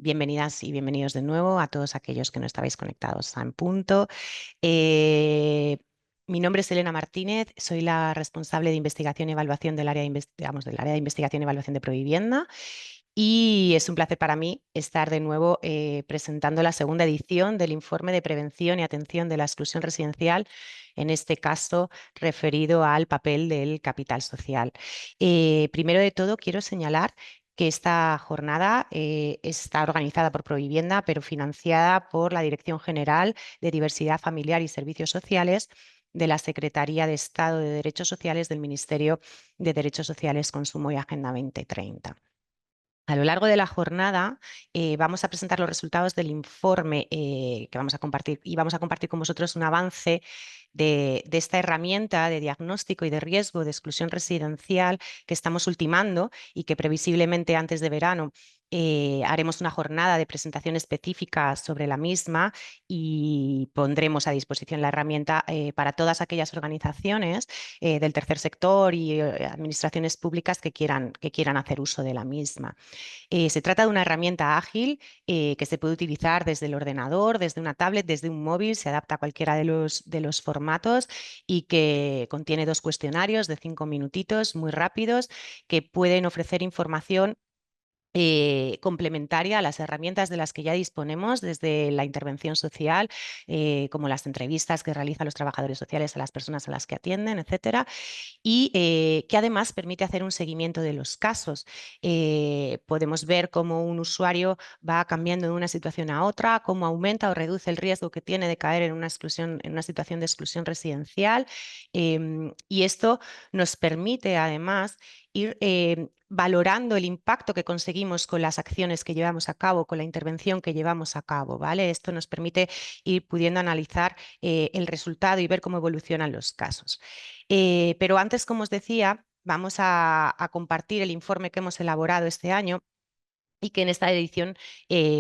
Bienvenidas y bienvenidos de nuevo a todos aquellos que no estabais conectados a En Punto. Eh, Mi nombre es Elena Martínez, soy la responsable de investigación y evaluación del área del área de investigación y evaluación de Provivienda, y es un placer para mí estar de nuevo presentando la segunda edición del informe de prevención y atención de la exclusión residencial, en este caso referido al papel del capital social. Primero de todo, quiero señalar que esta jornada está organizada por Provivienda, pero financiada por la Dirección General de Diversidad Familiar y Servicios Sociales de la Secretaría de Estado de Derechos Sociales del Ministerio de Derechos Sociales, Consumo y Agenda 2030. A lo largo de la jornada vamos a presentar los resultados del informe que vamos a compartir, y vamos a compartir con vosotros un avance de esta herramienta de diagnóstico y de riesgo de exclusión residencial que estamos ultimando y que previsiblemente antes de verano haremos una jornada de presentación específica sobre la misma, y pondremos a disposición la herramienta para todas aquellas organizaciones del tercer sector y administraciones públicas que quieran hacer uso de la misma. Se trata de una herramienta ágil que se puede utilizar desde el ordenador, desde una tablet, desde un móvil, se adapta a cualquiera de los formatos, y que contiene 2 cuestionarios de 5 minutitos muy rápidos que pueden ofrecer información complementaria a las herramientas de las que ya disponemos desde la intervención social, como las entrevistas que realizan los trabajadores sociales a las personas a las que atienden, etcétera, y que además permite hacer un seguimiento de los casos. Podemos ver cómo un usuario va cambiando de una situación a otra, cómo aumenta o reduce el riesgo que tiene de caer en una situación de exclusión residencial, y esto nos permite además ir valorando el impacto que conseguimos con las acciones que llevamos a cabo, con la intervención que llevamos a cabo, ¿vale? Esto nos permite ir pudiendo analizar el resultado y ver cómo evolucionan los casos. Pero antes, como os decía, vamos a compartir el informe que hemos elaborado este año, y que en esta edición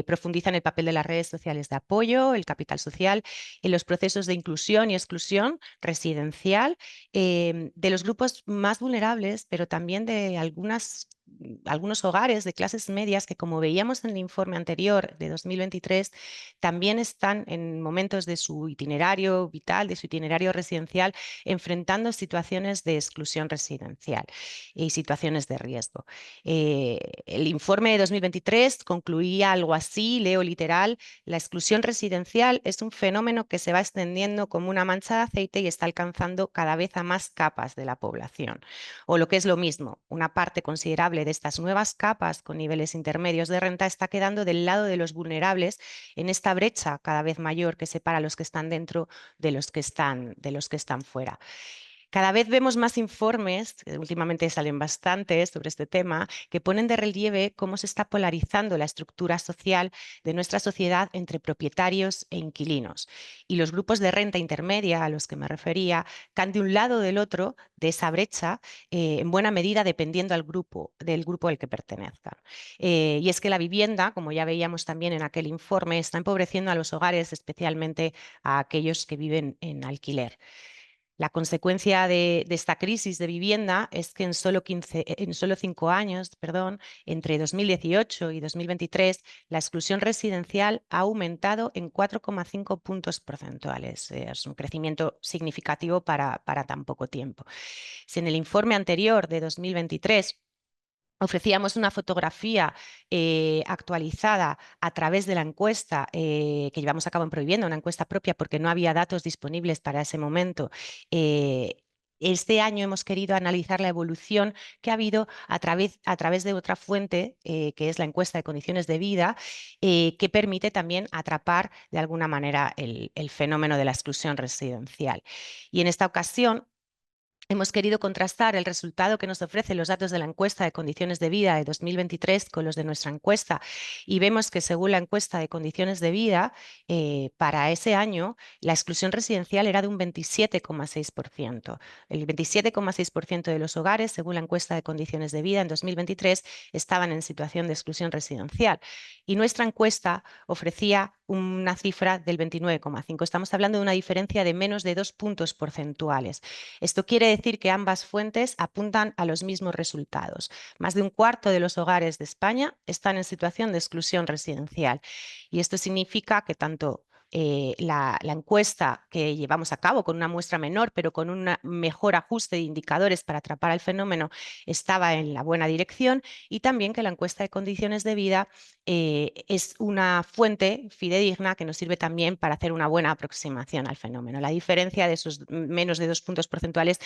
profundiza en el papel de las redes sociales de apoyo, el capital social, en los procesos de inclusión y exclusión residencial, de los grupos más vulnerables, pero también de algunos hogares de clases medias que, como veíamos en el informe anterior de 2023, también están en momentos de su itinerario vital, de su itinerario residencial, enfrentando situaciones de exclusión residencial y situaciones de riesgo. El informe de 2023 concluía algo así, leo literal: la exclusión residencial es un fenómeno que se va extendiendo como una mancha de aceite y está alcanzando cada vez a más capas de la población. O lo que es lo mismo, una parte considerable de estas nuevas capas con niveles intermedios de renta está quedando del lado de los vulnerables en esta brecha cada vez mayor que separa a los que están dentro de los que están fuera. Cada vez vemos más informes, últimamente salen bastantes sobre este tema, que ponen de relieve cómo se está polarizando la estructura social de nuestra sociedad entre propietarios e inquilinos. Y los grupos de renta intermedia a los que me refería caen de un lado o del otro de esa brecha, en buena medida dependiendo del grupo al que pertenezcan. Y es que la vivienda, como ya veíamos también en aquel informe, está empobreciendo a los hogares, especialmente a aquellos que viven en alquiler. La consecuencia de esta crisis de vivienda es que en solo 5 años, perdón, entre 2018 y 2023, la exclusión residencial ha aumentado en 4,5 puntos porcentuales. Es un crecimiento significativo para tan poco tiempo. Si en el informe anterior de 2023 ofrecíamos una fotografía actualizada a través de la encuesta que llevamos a cabo en Provivienda, una encuesta propia porque no había datos disponibles para ese momento. Este año hemos querido analizar la evolución que ha habido a través de otra fuente, que es la encuesta de condiciones de vida, que permite también atrapar de alguna manera el fenómeno de la exclusión residencial. Y en esta ocasión hemos querido contrastar el resultado que nos ofrecen los datos de la encuesta de condiciones de vida de 2023 con los de nuestra encuesta, y vemos que, según la encuesta de condiciones de vida, para ese año la exclusión residencial era de un 27,6%. El 27,6% de los hogares, según la encuesta de condiciones de vida en 2023, estaban en situación de exclusión residencial, y nuestra encuesta ofrecía una cifra del 29,5%. Estamos hablando de una diferencia de menos de 2 puntos porcentuales. Esto quiere decir que ambas fuentes apuntan a los mismos resultados. Más de un cuarto de los hogares de España están en situación de exclusión residencial y esto significa que tanto la encuesta que llevamos a cabo con una muestra menor, pero con un mejor ajuste de indicadores para atrapar el fenómeno, estaba en la buena dirección, y también que la encuesta de condiciones de vida es una fuente fidedigna que nos sirve también para hacer una buena aproximación al fenómeno. La diferencia de esos menos de 2 puntos porcentuales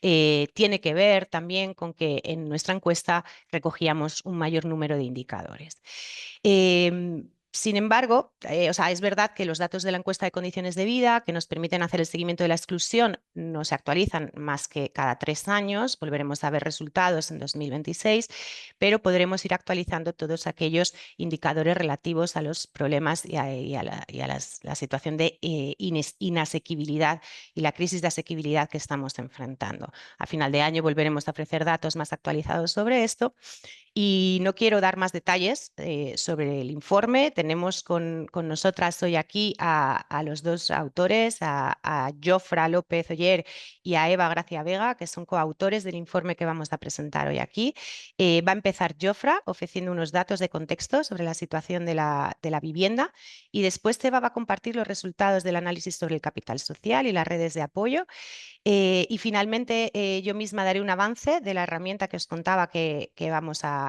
tiene que ver también con que en nuestra encuesta recogíamos un mayor número de indicadores. Sin embargo, o sea, es verdad que los datos de la encuesta de condiciones de vida que nos permiten hacer el seguimiento de la exclusión no se actualizan más que cada 3 años. Volveremos a ver resultados en 2026, pero podremos ir actualizando todos aquellos indicadores relativos a los problemas la situación de inasequibilidad y la crisis de asequibilidad que estamos enfrentando. A final de año volveremos a ofrecer datos más actualizados sobre esto. Y no quiero dar más detalles sobre el informe. Tenemos con nosotras hoy aquí a los dos autores, a Jofra López Oller y a Eva Gracia Vega, que son coautores del informe que vamos a presentar hoy aquí. Va a empezar Jofra ofreciendo unos datos de contexto sobre la situación de la vivienda, y después Eva va a compartir los resultados del análisis sobre el capital social y las redes de apoyo. Y finalmente yo misma daré un avance de la herramienta que os contaba que vamos a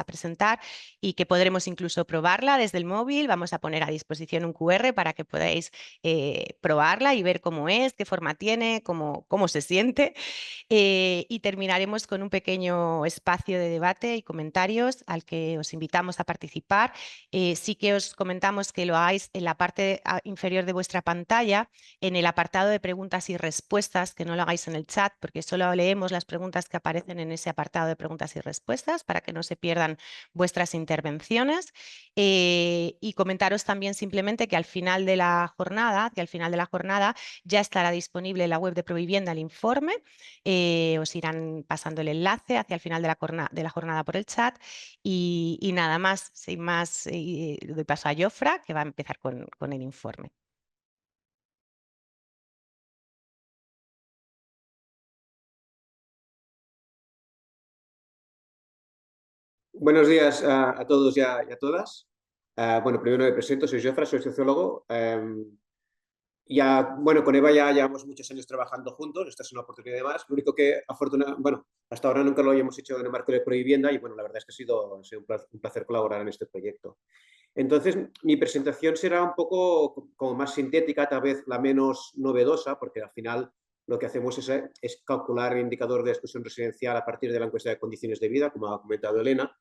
presentar, y que podremos incluso probarla desde el móvil. Vamos a poner a disposición un QR para que podáis probarla y ver cómo es, qué forma tiene, cómo se siente. Y terminaremos con un pequeño espacio de debate y comentarios al que os invitamos a participar. Sí que os comentamos que lo hagáis en la parte inferior de vuestra pantalla, en el apartado de preguntas y respuestas, que no lo hagáis en el chat, porque solo leemos las preguntas que aparecen en ese apartado de preguntas y respuestas para que no se pierdan vuestras intervenciones. Y comentaros también simplemente que al final de la jornada, ya estará disponible en la web de Provivienda el informe. Os irán pasando el enlace hacia el final de la jornada por el chat. Y nada más, sin más, doy paso a Jofra, que va a empezar con el informe. Buenos días a todos y a todas. Bueno, primero me presento, soy Jofra, soy sociólogo. Bueno, con Eva ya llevamos muchos años trabajando juntos, esta es una oportunidad más. Lo único que, bueno, hasta ahora nunca lo habíamos hecho en el marco de Provivienda, y bueno, la verdad es que ha sido un placer colaborar en este proyecto. Entonces, mi presentación será un poco como más sintética, tal vez la menos novedosa, porque al final lo que hacemos es calcular el indicador de exclusión residencial a partir de la encuesta de condiciones de vida, como ha comentado Elena,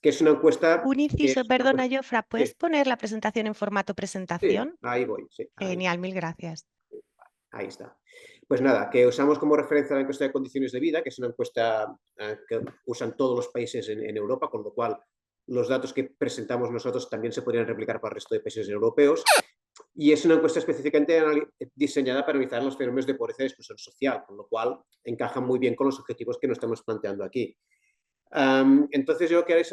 que es una encuesta Un que inciso, es una perdona, encuesta, Jofra, ¿puedes sí, poner la presentación en formato sí, presentación? ahí voy, sí, Genial, mil gracias. ahí está. Pues nada, que usamos como referencia la encuesta de condiciones de vida, que es una encuesta que usan todos los países en Europa, con lo cual los datos que presentamos nosotros también se podrían replicar para el resto de países europeos. Y es una encuesta específicamente diseñada para analizar los fenómenos de pobreza y exclusión social, con lo cual encaja muy bien con los objetivos que nos estamos planteando aquí. Entonces yo quería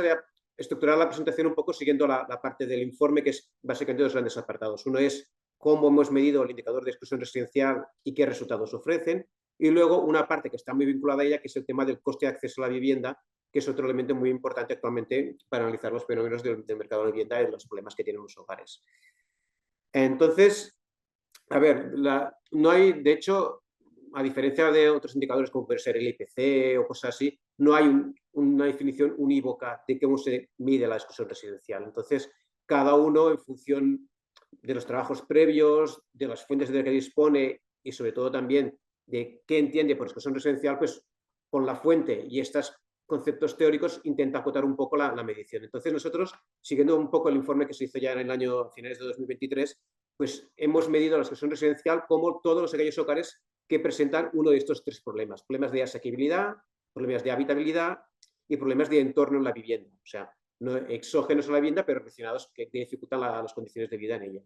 estructurar la presentación un poco siguiendo la parte del informe, que es básicamente dos grandes apartados. Uno es cómo hemos medido el indicador de exclusión residencial y qué resultados ofrecen. Y luego una parte que está muy vinculada a ella, que es el tema del coste de acceso a la vivienda, que es otro elemento muy importante actualmente para analizar los fenómenos del mercado de la vivienda y los problemas que tienen los hogares. Entonces, a ver, no hay, de hecho, a diferencia de otros indicadores como puede ser el IPC o cosas así, no hay una definición unívoca de cómo se mide la exclusión residencial. Entonces, cada uno, en función de los trabajos previos, de las fuentes de las que dispone y sobre todo también de qué entiende por exclusión residencial, pues con la fuente y estos conceptos teóricos intenta acotar un poco la medición. Entonces nosotros, siguiendo un poco el informe que se hizo ya en el año a finales de 2023, pues hemos medido la exclusión residencial como todos aquellos hogares que presentan uno de estos tres problemas. Problemas de asequibilidad, problemas de habitabilidad y problemas de entorno en la vivienda. O sea, no exógenos a la vivienda, pero relacionados que dificultan las condiciones de vida en ella.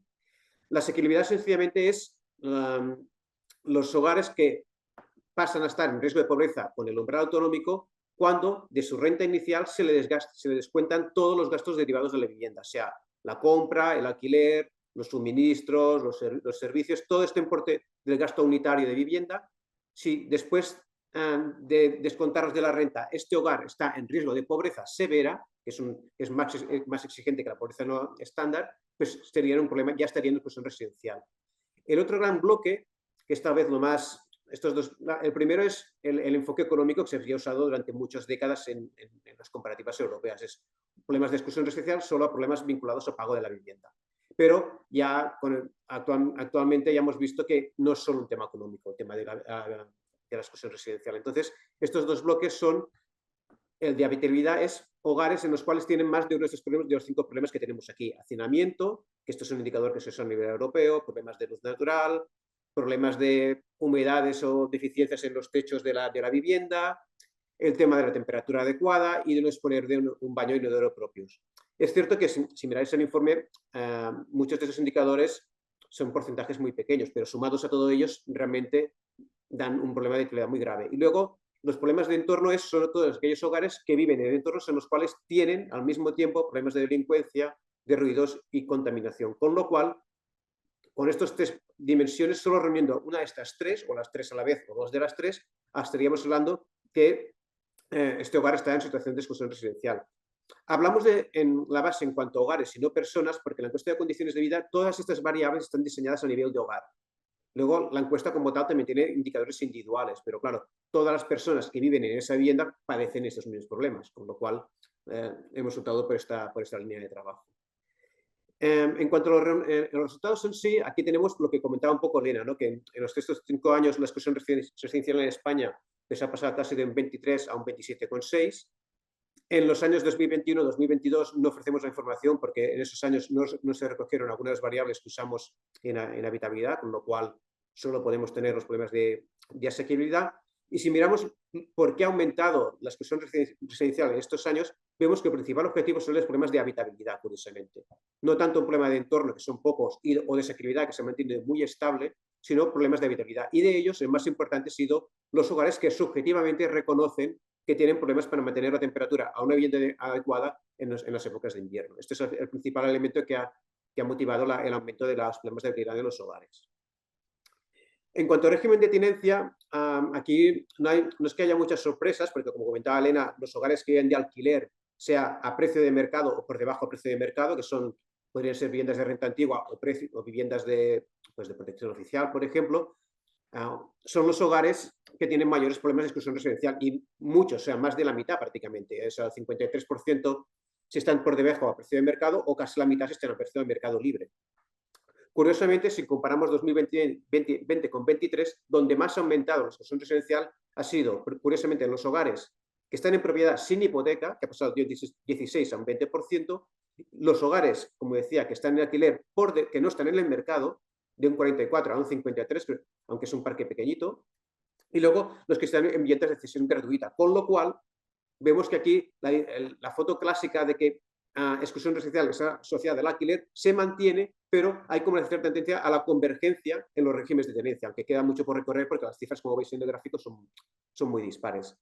La asequibilidad sencillamente es los hogares que pasan a estar en riesgo de pobreza con el umbral autonómico cuando de su renta inicial se le descuentan todos los gastos derivados de la vivienda, sea la compra, el alquiler, los suministros, los servicios, todo este importe del gasto unitario de vivienda si después de descontaros de la renta, este hogar está en riesgo de pobreza severa, que es más exigente que la pobreza no estándar, pues sería un problema, ya estaría en exclusión residencial. El otro gran bloque, que esta vez lo más, estos dos, el primero es el enfoque económico que se había usado durante muchas décadas en las comparativas europeas, es problemas de exclusión residencial solo a problemas vinculados al pago de la vivienda. Pero ya actualmente ya hemos visto que no es solo un tema económico, el tema de la exclusión residencial. Entonces, estos dos bloques son, el de habitabilidad es hogares en los cuales tienen más de uno de los 5 problemas que tenemos aquí. Hacinamiento, que esto es un indicador que se usa a nivel europeo, problemas de luz natural, problemas de humedades o deficiencias en los techos de la vivienda, el tema de la temperatura adecuada y de no disponer de un baño inodoro propios. Es cierto que si miráis el informe, muchos de esos indicadores son porcentajes muy pequeños, pero sumados a todos ellos realmente dan un problema de calidad muy grave. Y luego, los problemas de entorno es sobre todo aquellos hogares que viven en entornos en los cuales tienen al mismo tiempo problemas de delincuencia, de ruidos y contaminación. Con lo cual, con estas 3 dimensiones, solo reuniendo una de estas 3, o las 3 a la vez, o 2 de las 3, estaríamos hablando que este hogar está en situación de exclusión residencial. Hablamos en la base en cuanto a hogares y no personas, porque en la encuesta de condiciones de vida todas estas variables están diseñadas a nivel de hogar. Luego, la encuesta como tal también tiene indicadores individuales, pero claro, todas las personas que viven en esa vivienda padecen estos mismos problemas, con lo cual hemos optado por esta línea de trabajo. En cuanto a los resultados en sí, aquí tenemos lo que comentaba un poco Elena, ¿no? Que en los estos 5 años la exclusión residencial en España se ha pasado casi de un 23 a un 27,6. En los años 2021-2022 no ofrecemos la información porque en esos años no se recogieron algunas variables que usamos en habitabilidad, con lo cual solo podemos tener los problemas de asequibilidad. Y si miramos por qué ha aumentado la exclusión residencial en estos años, vemos que el principal objetivo son los problemas de habitabilidad, curiosamente. No tanto un problema de entorno, que son pocos, o de asequibilidad, que se mantiene muy estable, sino problemas de habitabilidad. Y de ellos, el más importante ha sido los hogares que subjetivamente reconocen que tienen problemas para mantener la temperatura a una vivienda adecuada en las épocas de invierno. Este es el principal elemento que ha motivado el aumento de los problemas de habitabilidad de los hogares. En cuanto al régimen de tenencia, aquí no es que haya muchas sorpresas, porque como comentaba Elena, los hogares que viven de alquiler, sea a precio de mercado o por debajo del precio de mercado, que podrían ser viviendas de renta antigua o viviendas de protección oficial, por ejemplo, son los hogares que tienen mayores problemas de exclusión residencial y muchos, o sea, más de la mitad prácticamente, es el 53% si están por debajo a precio de mercado o casi la mitad si están a precio de mercado libre. Curiosamente, si comparamos 2020 con 2023, donde más ha aumentado la exclusión residencial ha sido, curiosamente, en los hogares que están en propiedad sin hipoteca, que ha pasado de un 16 a un 20%, los hogares, como decía, que están en alquiler, que no están en el mercado, de un 44 a un 53, aunque es un parque pequeñito, y luego los que están en viviendas de cesión gratuita, con lo cual vemos que aquí la foto clásica de que exclusión residencial que está asociada al alquiler se mantiene, pero hay como una cierta tendencia a la convergencia en los regímenes de tenencia, aunque queda mucho por recorrer porque las cifras, como veis en el gráfico, son muy dispares.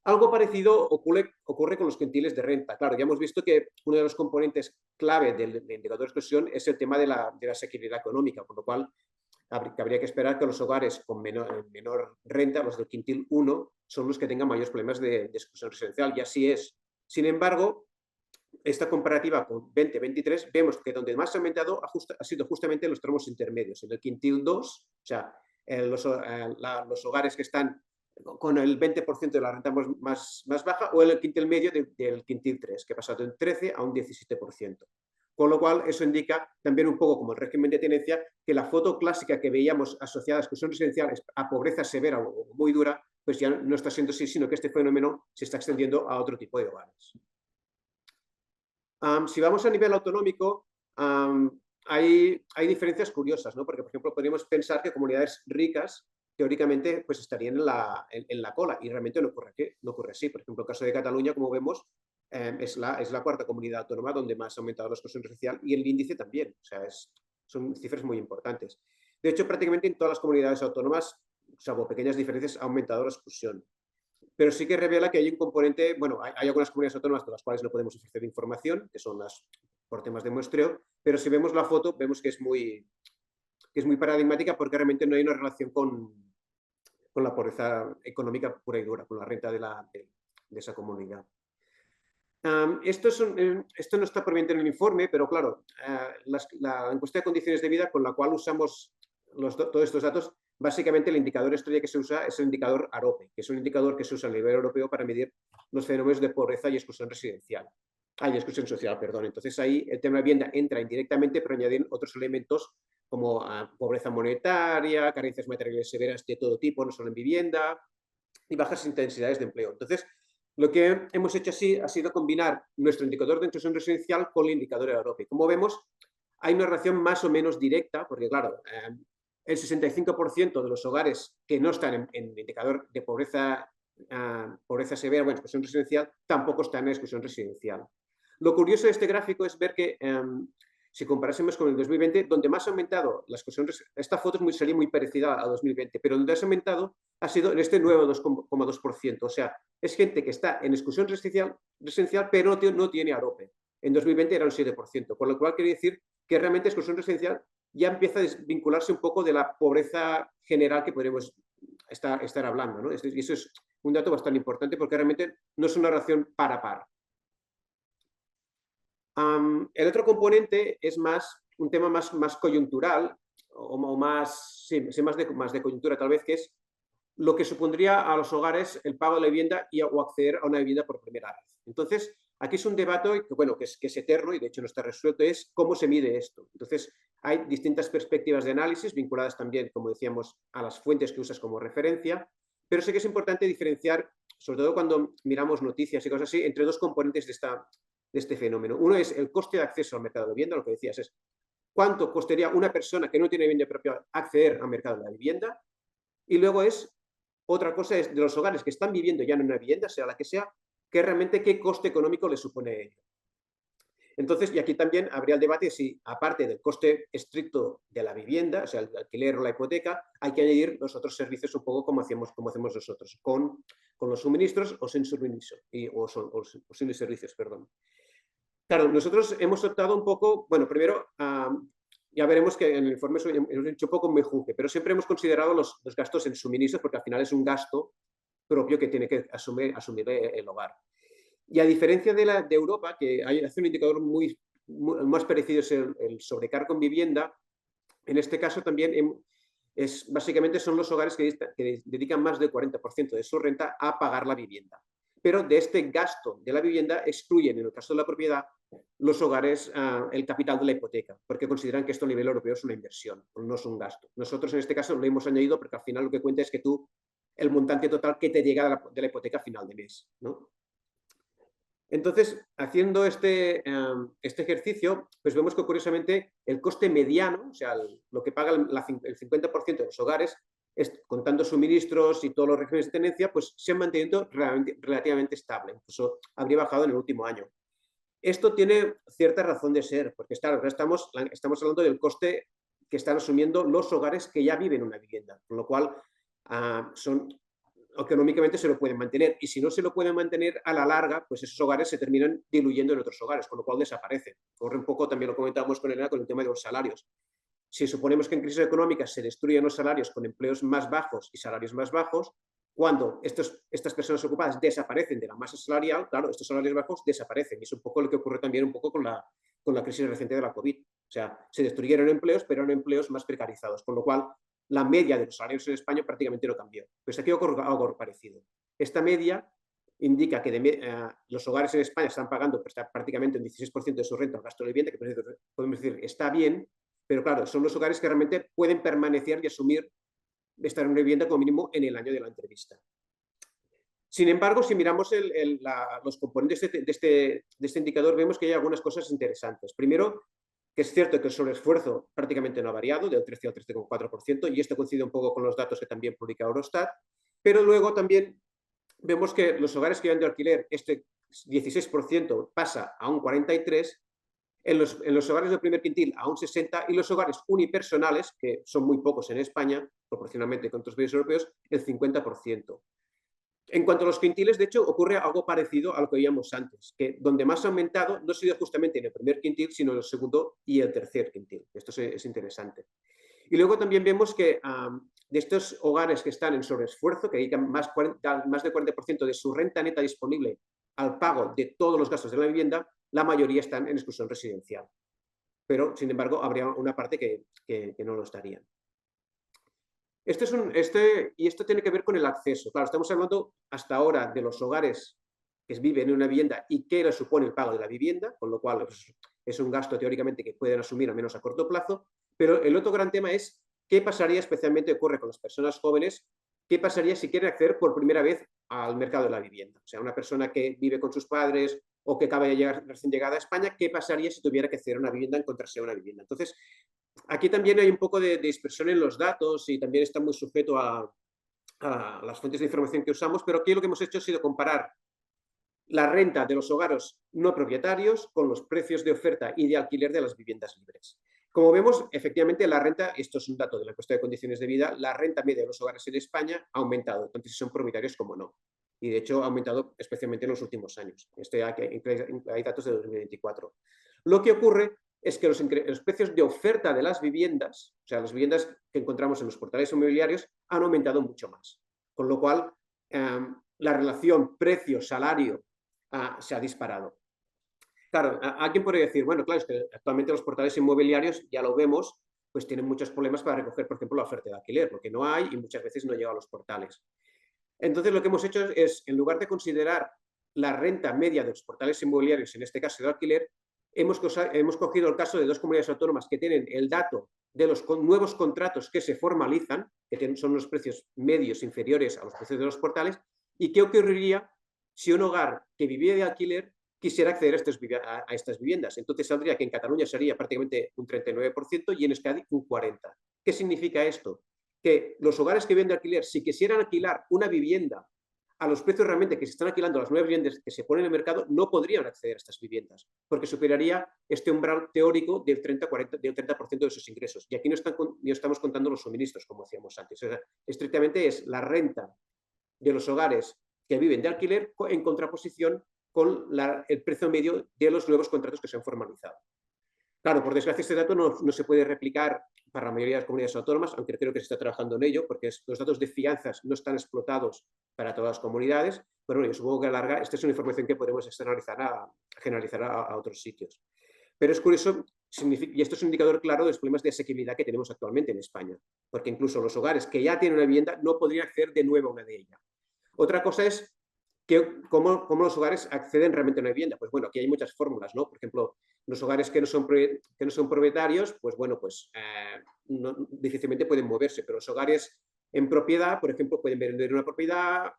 Algo parecido ocurre con los quintiles de renta. Claro, ya hemos visto que uno de los componentes clave del indicador de exclusión es el tema de la asequibilidad económica, con lo cual habría que esperar que los hogares con menor renta, los del quintil 1, son los que tengan mayores problemas de exclusión residencial, y así es. Sin embargo, esta comparativa con 2023, vemos que donde más ha aumentado ha sido justamente en los tramos intermedios, en el quintil 2, o sea, los hogares que están con el 20% de la renta más baja, o en el quintil medio del quintil 3, que ha pasado de un 13 a un 17%. Con lo cual, eso indica también un poco como el régimen de tenencia, que la foto clásica que veíamos asociada a exclusión residencial a pobreza severa o muy dura, pues ya no está siendo así, sino que este fenómeno se está extendiendo a otro tipo de hogares. Si vamos a nivel autonómico, hay diferencias curiosas, ¿no? Porque, por ejemplo, podríamos pensar que comunidades ricas, teóricamente, pues estarían en la cola, y realmente no ocurre así. Por ejemplo, el caso de Cataluña, como vemos, es la cuarta comunidad autónoma donde más ha aumentado la exclusión residencial, y el índice también. O sea, son cifras muy importantes. De hecho, prácticamente en todas las comunidades autónomas, salvo pequeñas diferencias, ha aumentado la exclusión. Pero sí que revela que hay un componente, bueno, hay algunas comunidades autónomas de las cuales no podemos ofrecer información, que son las por temas de muestreo, pero si vemos la foto, vemos que es muy paradigmática porque realmente no hay una relación con la pobreza económica pura y dura, con la renta de esa comunidad. Esto no está prominente en el informe, pero claro, la encuesta de condiciones de vida con la cual usamos todos estos datos, básicamente el indicador estrella que se usa es el indicador AROPE, que es un indicador que se usa a nivel europeo para medir los fenómenos de pobreza y exclusión residencial. Y exclusión social, perdón. Entonces ahí el tema de vivienda entra indirectamente, pero añaden otros elementos como pobreza monetaria, carencias materiales severas de todo tipo, no solo en vivienda, y bajas intensidades de empleo. Entonces, lo que hemos hecho así ha sido combinar nuestro indicador de inclusión residencial con el indicador Europe. Como vemos, hay una relación más o menos directa, porque claro, el 65% de los hogares que no están en el indicador de pobreza, pobreza severa o exclusión residencial, tampoco están en exclusión residencial. Lo curioso de este gráfico es ver que si comparásemos con el 2020, donde más ha aumentado la exclusión, esta foto sería muy parecida a 2020, pero donde ha aumentado ha sido en este nuevo 2,2%. O sea, es gente que está en exclusión residencial pero no tiene AROPE. En 2020 era un 7%, con lo cual quiere decir que realmente exclusión residencial ya empieza a desvincularse un poco de la pobreza general que podríamos estar hablando, ¿no? Y eso es un dato bastante importante porque realmente no es una relación par a par. El otro componente es un tema más coyuntural o más de coyuntura tal vez, que es lo que supondría a los hogares el pago de la vivienda o acceder a una vivienda por primera vez. Entonces, aquí es un debate que es eterno y de hecho no está resuelto, es cómo se mide esto. Entonces, hay distintas perspectivas de análisis vinculadas también, como decíamos, a las fuentes que usas como referencia, pero sí que es importante diferenciar, sobre todo cuando miramos noticias y cosas así, entre dos componentes de este fenómeno. Uno es el coste de acceso al mercado de vivienda, lo que decías es cuánto costaría una persona que no tiene vivienda propia acceder al mercado de la vivienda, y luego otra cosa es de los hogares que están viviendo ya en una vivienda, sea la que sea, que realmente qué coste económico le supone ello. Entonces, y aquí también habría el debate si, aparte del coste estricto de la vivienda, o sea, el alquiler o la hipoteca, hay que añadir los otros servicios un poco como hacemos nosotros, con los suministros o sin suministro, o sin servicios, perdón. Claro, nosotros hemos optado un poco, bueno, primero, ya veremos que en el informe hemos hecho un poco un mejunje, pero siempre hemos considerado los gastos en suministros porque al final es un gasto propio que tiene que asumir el hogar. Y a diferencia de Europa, que hace un indicador más parecido, es el sobrecargo en vivienda, en este caso también básicamente son los hogares que dedican más del 40% de su renta a pagar la vivienda. Pero de este gasto de la vivienda excluyen, en el caso de la propiedad, los hogares el capital de la hipoteca, porque consideran que esto a nivel europeo es una inversión, no es un gasto. Nosotros en este caso lo hemos añadido porque al final lo que cuenta es que el montante total que te llega de la hipoteca a final de mes, ¿no? Entonces, haciendo este ejercicio, pues vemos que curiosamente el coste mediano, o sea, lo que paga el 50% de los hogares, contando suministros y todos los regímenes de tenencia, pues se ha mantenido relativamente estable. Incluso habría bajado en el último año. Esto tiene cierta razón de ser, porque claro, estamos hablando del coste que están asumiendo los hogares que ya viven en una vivienda, con lo cual económicamente se lo pueden mantener, y si no se lo pueden mantener a la larga, pues esos hogares se terminan diluyendo en otros hogares, con lo cual desaparecen. Corre un poco, también lo comentábamos con Elena, con el tema de los salarios. Si suponemos que en crisis económica se destruyen los salarios con empleos más bajos y salarios más bajos, cuando estas personas ocupadas desaparecen de la masa salarial, claro, estos salarios bajos desaparecen, y es un poco lo que ocurre también un poco con la crisis reciente de la COVID. O sea, se destruyeron empleos, pero eran empleos más precarizados, con lo cual la media de los salarios en España prácticamente no cambió. Pues aquí ocurre algo parecido. Esta media indica que los hogares en España están pagando prácticamente un 16% de su renta al gasto de vivienda, que podemos decir está bien, pero claro, son los hogares que realmente pueden permanecer y asumir estar en una vivienda como mínimo en el año de la entrevista. Sin embargo, si miramos los componentes de este indicador, vemos que hay algunas cosas interesantes. Primero, que es cierto que el sobreesfuerzo prácticamente no ha variado, del 13 al 13,4%, y esto coincide un poco con los datos que también publica Eurostat, pero luego también vemos que los hogares que viven de alquiler, este 16% pasa a un 43%, en los hogares de primer quintil a un 60%, y los hogares unipersonales, que son muy pocos en España, proporcionalmente con otros países europeos, el 50%. En cuanto a los quintiles, de hecho, ocurre algo parecido a lo que veíamos antes, que donde más ha aumentado no ha sido justamente en el primer quintil, sino en el segundo y el tercer quintil. Esto es interesante. Y luego también vemos que de estos hogares que están en sobreesfuerzo, que dedican más del 40% de su renta neta disponible al pago de todos los gastos de la vivienda, la mayoría están en exclusión residencial. Pero, sin embargo, habría una parte que no lo estarían. Y esto tiene que ver con el acceso. Claro, estamos hablando hasta ahora de los hogares que viven en una vivienda y qué les supone el pago de la vivienda, con lo cual pues, es un gasto teóricamente que pueden asumir al menos a corto plazo. Pero el otro gran tema es qué pasaría, especialmente ocurre con las personas jóvenes, qué pasaría si quieren acceder por primera vez al mercado de la vivienda. O sea, una persona que vive con sus padres o que acaba de llegar recién llegada a España, ¿qué pasaría si tuviera que acceder a una vivienda, encontrarse una vivienda? Entonces, aquí también hay un poco de dispersión en los datos y también está muy sujeto a las fuentes de información que usamos, pero aquí lo que hemos hecho ha sido comparar la renta de los hogares no propietarios con los precios de oferta y de alquiler de las viviendas libres. Como vemos, efectivamente, la renta, esto es un dato de la encuesta de condiciones de vida, la renta media de los hogares en España ha aumentado, tanto si son propietarios como no. Y de hecho ha aumentado especialmente en los últimos años. Hay datos de 2024. Lo que ocurre es que los precios de oferta de las viviendas, o sea, las viviendas que encontramos en los portales inmobiliarios, han aumentado mucho más. Con lo cual, la relación precio-salario se ha disparado. Claro, alguien podría decir, bueno, claro, es que actualmente los portales inmobiliarios, ya lo vemos, pues tienen muchos problemas para recoger, por ejemplo, la oferta de alquiler, porque no hay y muchas veces no llega a los portales. Entonces, lo que hemos hecho es, en lugar de considerar la renta media de los portales inmobiliarios, en este caso de alquiler, hemos cogido el caso de dos comunidades autónomas que tienen el dato de los nuevos contratos que se formalizan, que son los precios medios inferiores a los precios de los portales, y qué ocurriría si un hogar que vivía de alquiler quisiera acceder a estas viviendas. Entonces saldría que en Cataluña sería prácticamente un 39% y en Euskadi un 40%. ¿Qué significa esto? Que los hogares que viven de alquiler, si quisieran alquilar una vivienda a los precios realmente que se están alquilando las nuevas viviendas que se ponen en el mercado, no podrían acceder a estas viviendas, porque superaría este umbral teórico del 30% de sus ingresos. Y aquí no estamos contando los suministros, como decíamos antes. O sea, estrictamente es la renta de los hogares que viven de alquiler en contraposición con el precio medio de los nuevos contratos que se han formalizado. Claro, por desgracia este dato no se puede replicar para la mayoría de las comunidades autónomas, aunque creo que se está trabajando en ello, porque los datos de fianzas no están explotados para todas las comunidades, pero bueno, yo supongo que a la larga esta es una información que podemos generalizar a otros sitios. Pero es curioso, y esto es un indicador claro de los problemas de asequibilidad que tenemos actualmente en España, porque incluso los hogares que ya tienen una vivienda no podrían acceder de nuevo a una de ellas. Otra cosa es ¿cómo los hogares acceden realmente a una vivienda? Pues bueno, aquí hay muchas fórmulas, ¿no? Por ejemplo, los hogares que no son propietarios, pues bueno, pues difícilmente pueden moverse, pero los hogares en propiedad, por ejemplo, pueden vender una propiedad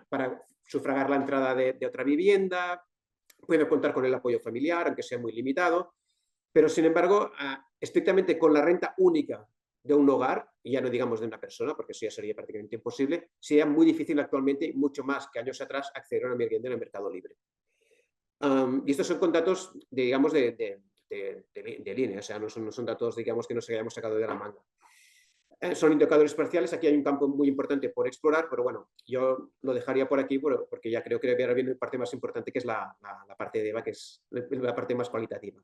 para sufragar la entrada de otra vivienda, pueden contar con el apoyo familiar, aunque sea muy limitado, pero sin embargo, estrictamente con la renta única de un hogar, y ya no digamos de una persona, porque eso ya sería prácticamente imposible, sería muy difícil actualmente, mucho más que años atrás, acceder a una vivienda en el mercado libre. Y estos son con datos, digamos, de línea, o sea, no son datos, digamos, que nos hayamos sacado de la manga. Son indicadores parciales, aquí hay un campo muy importante por explorar, pero bueno, yo lo dejaría por aquí porque ya creo que ahora viene la parte más importante, que es la parte de EVA, que es la parte más cualitativa.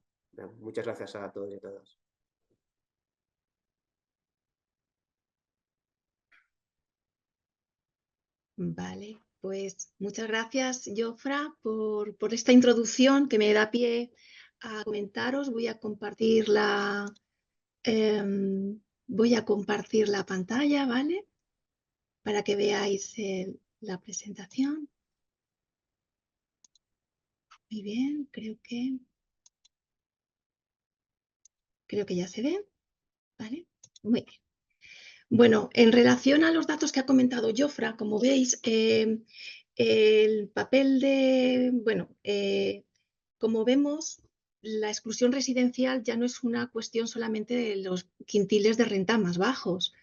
Muchas gracias a todos y a todas. Vale, pues muchas gracias, Jofra, por esta introducción que me da pie a comentaros. Voy a compartir la pantalla, ¿vale? Para que veáis la presentación. Muy bien, creo que ya se ve, ¿vale? Muy bien. Bueno, en relación a los datos que ha comentado Jofra, como veis, el papel como vemos, la exclusión residencial ya no es una cuestión solamente de los quintiles de renta más bajos.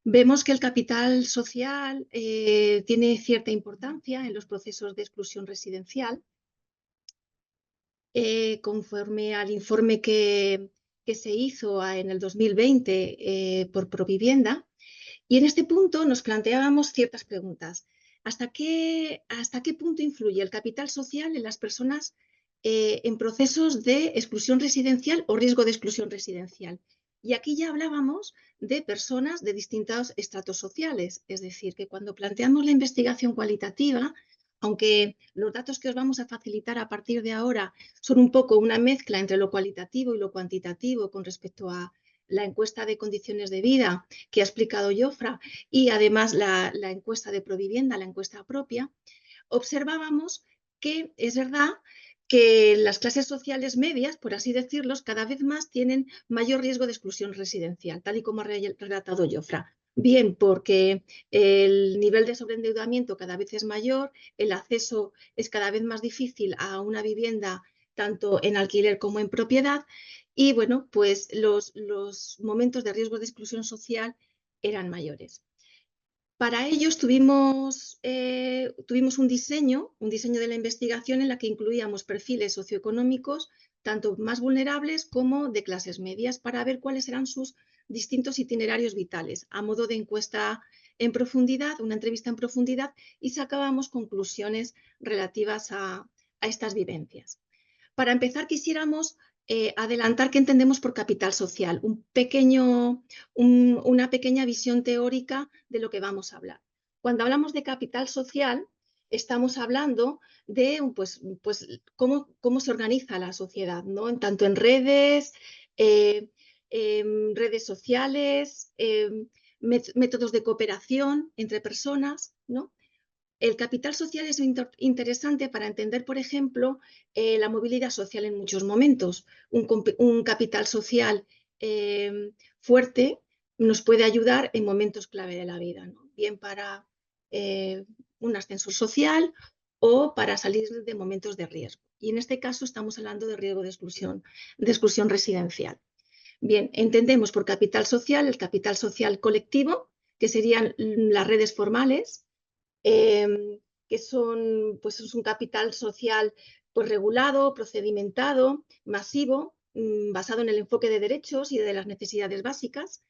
Vemos que el capital social tiene cierta importancia en los procesos de exclusión residencial. Conforme al informe que se hizo en el 2020 por Provivienda, y en este punto nos planteábamos ciertas preguntas. ¿Hasta qué punto influye el capital social en las personas en procesos de exclusión residencial o riesgo de exclusión residencial? Y aquí ya hablábamos de personas de distintos estratos sociales, es decir, que cuando planteamos la investigación cualitativa, aunque los datos que os vamos a facilitar a partir de ahora son un poco una mezcla entre lo cualitativo y lo cuantitativo con respecto a la encuesta de condiciones de vida que ha explicado Jofra y además la encuesta de Provivienda, la encuesta propia, observábamos que es verdad que las clases sociales medias, por así decirlo, cada vez más tienen mayor riesgo de exclusión residencial, tal y como ha relatado Jofra. Bien, porque el nivel de sobreendeudamiento cada vez es mayor, el acceso es cada vez más difícil a una vivienda tanto en alquiler como en propiedad y, bueno, pues los momentos de riesgo de exclusión social eran mayores. Para ellos tuvimos un diseño de la investigación en la que incluíamos perfiles socioeconómicos, tanto más vulnerables como de clases medias, para ver cuáles eran sus distintos itinerarios vitales, a modo de encuesta en profundidad, una entrevista en profundidad, y sacábamos conclusiones relativas a estas vivencias. Para empezar, quisiéramos adelantar qué entendemos por capital social, una pequeña visión teórica de lo que vamos a hablar. Cuando hablamos de capital social, estamos hablando de cómo se organiza la sociedad, ¿no? Tanto en redes, redes sociales, métodos de cooperación entre personas, ¿no? El capital social es interesante para entender, por ejemplo, la movilidad social en muchos momentos. Un capital social fuerte nos puede ayudar en momentos clave de la vida, ¿no? Bien para un ascensor social o para salir de momentos de riesgo. Y en este caso estamos hablando de riesgo de exclusión residencial. Bien, entendemos por capital social el capital social colectivo, que serían las redes formales, que pues es un capital social pues, regulado, procedimentado, masivo, basado en el enfoque de derechos y de las necesidades básicas.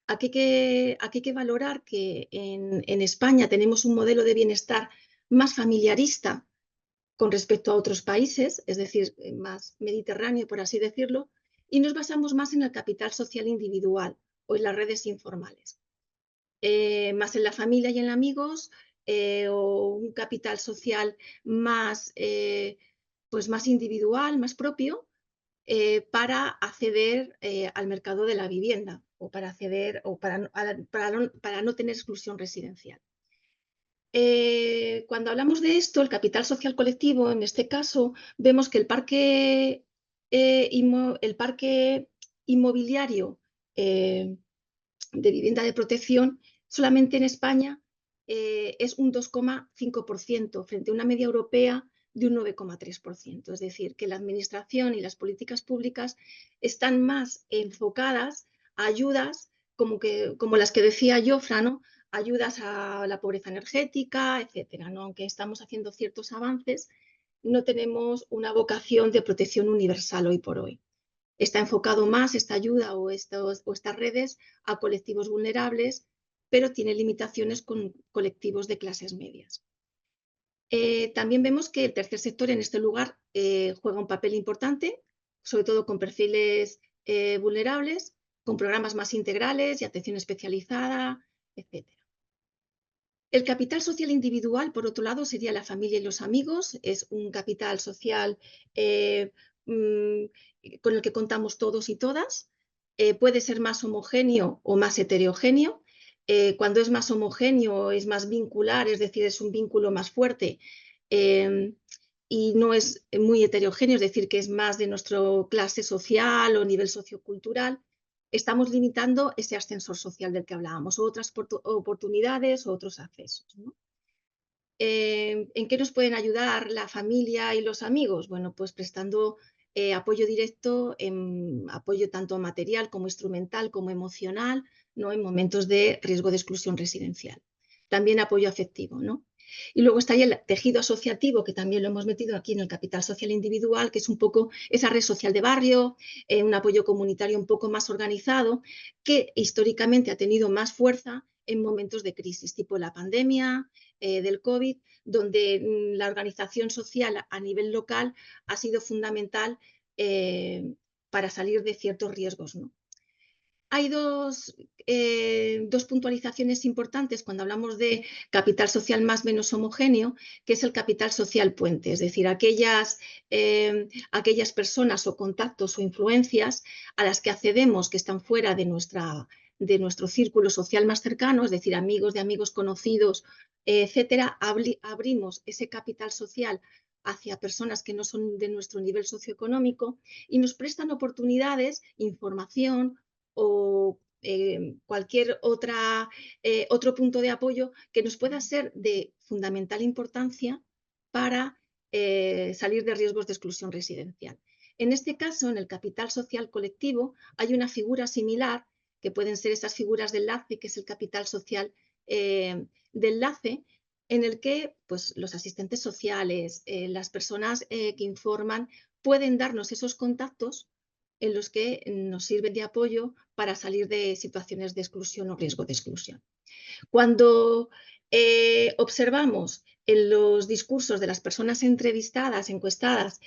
Aquí hay que valorar que en España tenemos un modelo de bienestar más familiarista con respecto a otros países, es decir, más mediterráneo, por así decirlo, y nos basamos más en el capital social individual o en las redes informales. Más en la familia y en amigos, o un capital social más, pues más individual, más propio, para acceder al mercado de la vivienda o para acceder o para no tener exclusión residencial. Cuando hablamos de esto, el capital social colectivo, en este caso, vemos que el parque inmobiliario de vivienda de protección solamente en España es un 2,5% frente a una media europea de un 9,3%. Es decir, que la administración y las políticas públicas están más enfocadas a ayudas como las que decía Jofra, ¿no? Ayudas a la pobreza energética, etcétera, ¿no? Aunque estamos haciendo ciertos avances, no tenemos una vocación de protección universal hoy por hoy. Está enfocado más esta ayuda o estas redes a colectivos vulnerables, pero tiene limitaciones con colectivos de clases medias. También vemos que el tercer sector en este lugar juega un papel importante, sobre todo con perfiles vulnerables, con programas más integrales y atención especializada, etc. El capital social individual, por otro lado, sería la familia y los amigos. Es un capital social con el que contamos todos y todas. Puede ser más homogéneo o más heterogéneo. Cuando es más homogéneo es más vincular, es decir, es un vínculo más fuerte y no es muy heterogéneo, es decir, que es más de nuestra clase social o nivel sociocultural. Estamos limitando ese ascensor social del que hablábamos, o otras oportunidades o otros accesos, ¿no? ¿En qué nos pueden ayudar la familia y los amigos? Bueno, pues prestando apoyo directo, apoyo tanto material como instrumental como emocional, ¿no? En momentos de riesgo de exclusión residencial. También apoyo afectivo, ¿no? Y luego está ahí el tejido asociativo, que también lo hemos metido aquí en el capital social individual, que es un poco esa red social de barrio, un apoyo comunitario un poco más organizado, que históricamente ha tenido más fuerza en momentos de crisis, tipo la pandemia, del COVID, donde la organización social a nivel local ha sido fundamental para salir de ciertos riesgos, ¿no? Hay dos puntualizaciones importantes cuando hablamos de capital social más o menos homogéneo, que es el capital social puente, es decir, aquellas personas o contactos o influencias a las que accedemos que están fuera de nuestro círculo social más cercano, es decir, amigos de amigos conocidos, etcétera, abrimos ese capital social hacia personas que no son de nuestro nivel socioeconómico y nos prestan oportunidades, información o cualquier otro punto de apoyo que nos pueda ser de fundamental importancia para salir de riesgos de exclusión residencial. En este caso, en el capital social colectivo, hay una figura similar, que pueden ser esas figuras de enlace, que es el capital social de enlace, en el que pues, los asistentes sociales, las personas que informan, pueden darnos esos contactos en los que nos sirven de apoyo para salir de situaciones de exclusión o riesgo de exclusión. Cuando observamos en los discursos de las personas entrevistadas, encuestadas,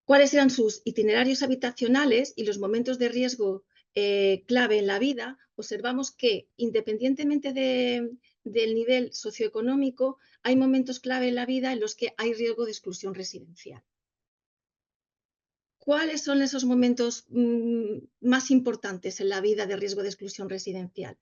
cuáles eran sus itinerarios habitacionales y los momentos de riesgo clave en la vida, observamos que independientemente del nivel socioeconómico, hay momentos clave en la vida en los que hay riesgo de exclusión residencial. ¿Cuáles son esos momentos más importantes en la vida de riesgo de exclusión residencial?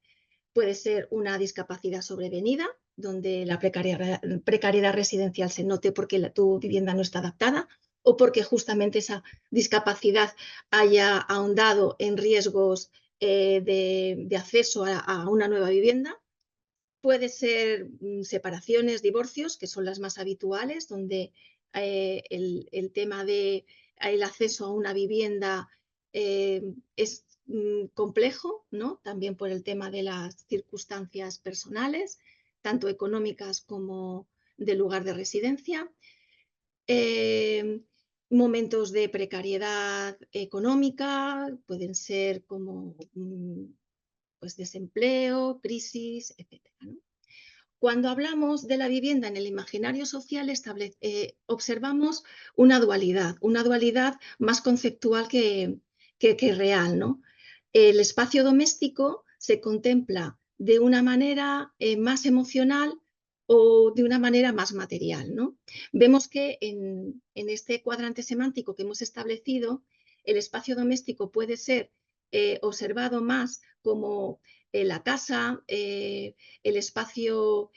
Puede ser una discapacidad sobrevenida, donde la precariedad residencial se note porque tu vivienda no está adaptada o porque justamente esa discapacidad haya ahondado en riesgos de acceso a una nueva vivienda. Puede ser separaciones, divorcios, que son las más habituales, donde el tema del acceso a una vivienda es complejo, ¿no? También por el tema de las circunstancias personales, tanto económicas como del lugar de residencia. Momentos de precariedad económica, pueden ser como pues desempleo, crisis, etcétera, ¿no? Cuando hablamos de la vivienda en el imaginario social, observamos una dualidad más conceptual que real, ¿no? El espacio doméstico se contempla de una manera más emocional o de una manera más material, ¿no? Vemos que en este cuadrante semántico que hemos establecido, el espacio doméstico puede ser observado más como la casa, el espacio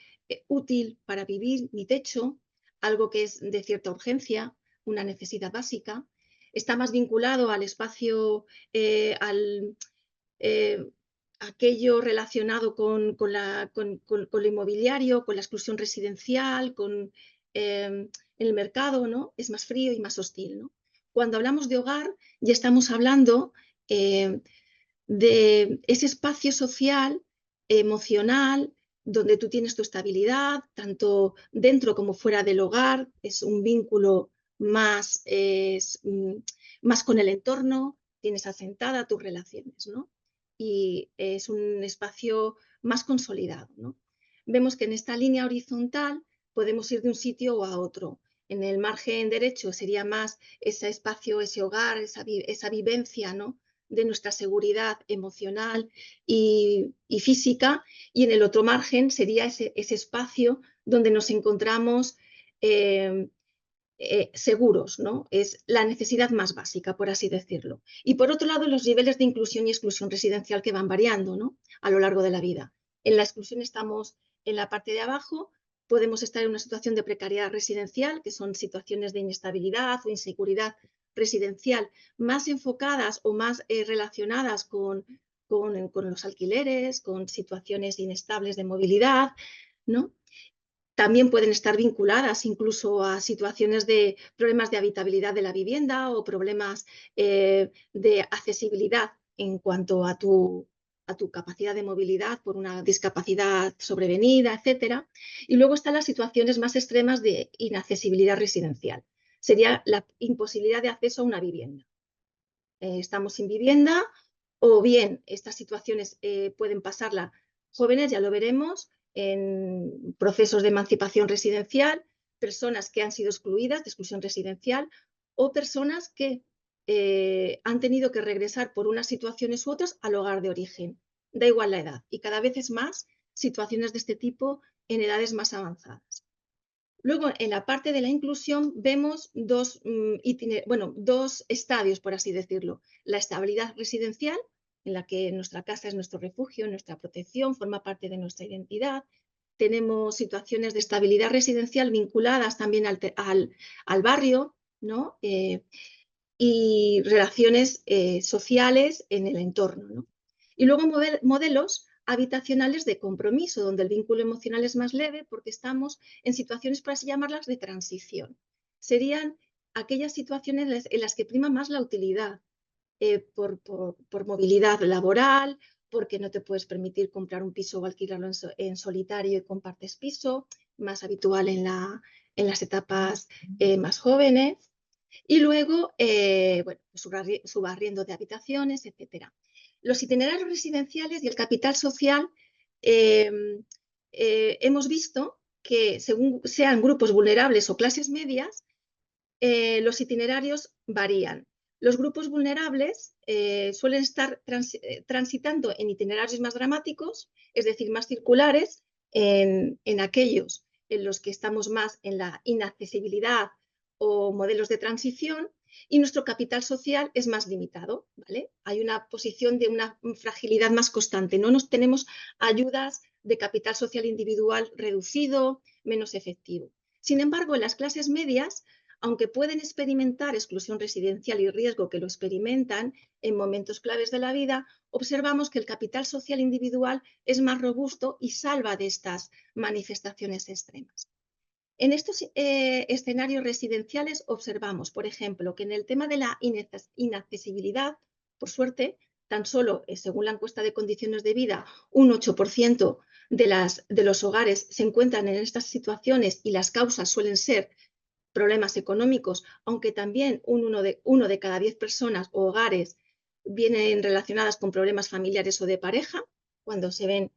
útil para vivir, mi techo, algo que es de cierta urgencia, una necesidad básica. Está más vinculado al espacio, aquello relacionado con lo inmobiliario, con la exclusión residencial, con el mercado, ¿no? Es más frío y más hostil, ¿no? Cuando hablamos de hogar, ya estamos hablando de ese espacio social, emocional, donde tú tienes tu estabilidad, tanto dentro como fuera del hogar, es un vínculo más, más con el entorno, tienes asentada tus relaciones, ¿no? Y es un espacio más consolidado, ¿no? Vemos que en esta línea horizontal podemos ir de un sitio a otro. En el margen derecho sería más ese espacio, ese hogar, esa vivencia, ¿no? De nuestra seguridad emocional y física, y en el otro margen sería ese espacio donde nos encontramos seguros, ¿no? Es la necesidad más básica, por así decirlo. Y por otro lado, los niveles de inclusión y exclusión residencial que van variando, ¿no? A lo largo de la vida. En la exclusión estamos en la parte de abajo, podemos estar en una situación de precariedad residencial, que son situaciones de inestabilidad o inseguridad residencial más enfocadas o más relacionadas con los alquileres, con situaciones inestables de movilidad, ¿no? También pueden estar vinculadas incluso a situaciones de problemas de habitabilidad de la vivienda o problemas de accesibilidad en cuanto a tu capacidad de movilidad por una discapacidad sobrevenida, etcétera. Y luego están las situaciones más extremas de inaccesibilidad residencial. Sería la imposibilidad de acceso a una vivienda. Estamos sin vivienda o bien estas situaciones pueden pasarla jóvenes, ya lo veremos, en procesos de emancipación residencial, personas que han sido excluidas de exclusión residencial o personas que han tenido que regresar por unas situaciones u otras al hogar de origen. Da igual la edad. Y cada vez es más situaciones de este tipo en edades más avanzadas. Luego, en la parte de la inclusión, vemos dos estadios, por así decirlo. La estabilidad residencial, en la que nuestra casa es nuestro refugio, nuestra protección, forma parte de nuestra identidad. Tenemos situaciones de estabilidad residencial vinculadas también al barrio, ¿no? Y relaciones sociales en el entorno, ¿no? Y luego modelos habitacionales de compromiso, donde el vínculo emocional es más leve porque estamos en situaciones, por así llamarlas, de transición. Serían aquellas situaciones en las que prima más la utilidad, por movilidad laboral, porque no te puedes permitir comprar un piso o alquilarlo en solitario y compartes piso, más habitual en las etapas más jóvenes. Y luego, bueno, subarriendo de habitaciones, etc. Los itinerarios residenciales y el capital social, hemos visto que según sean grupos vulnerables o clases medias, los itinerarios varían. Los grupos vulnerables suelen estar transitando en itinerarios más dramáticos, es decir, más circulares, en aquellos en los que estamos más en la inaccesibilidad o modelos de transición, y nuestro capital social es más limitado, ¿vale? Hay una posición de una fragilidad más constante. No nos tenemos ayudas de capital social individual reducido, menos efectivo. Sin embargo, en las clases medias, aunque pueden experimentar exclusión residencial y riesgo que lo experimentan en momentos claves de la vida, observamos que el capital social individual es más robusto y salva de estas manifestaciones extremas. En estos escenarios residenciales observamos, por ejemplo, que en el tema de la inaccesibilidad, por suerte, tan solo, según la encuesta de condiciones de vida, un 8% de los hogares se encuentran en estas situaciones y las causas suelen ser problemas económicos, aunque también uno de cada 10 personas o hogares vienen relacionadas con problemas familiares o de pareja, cuando se ven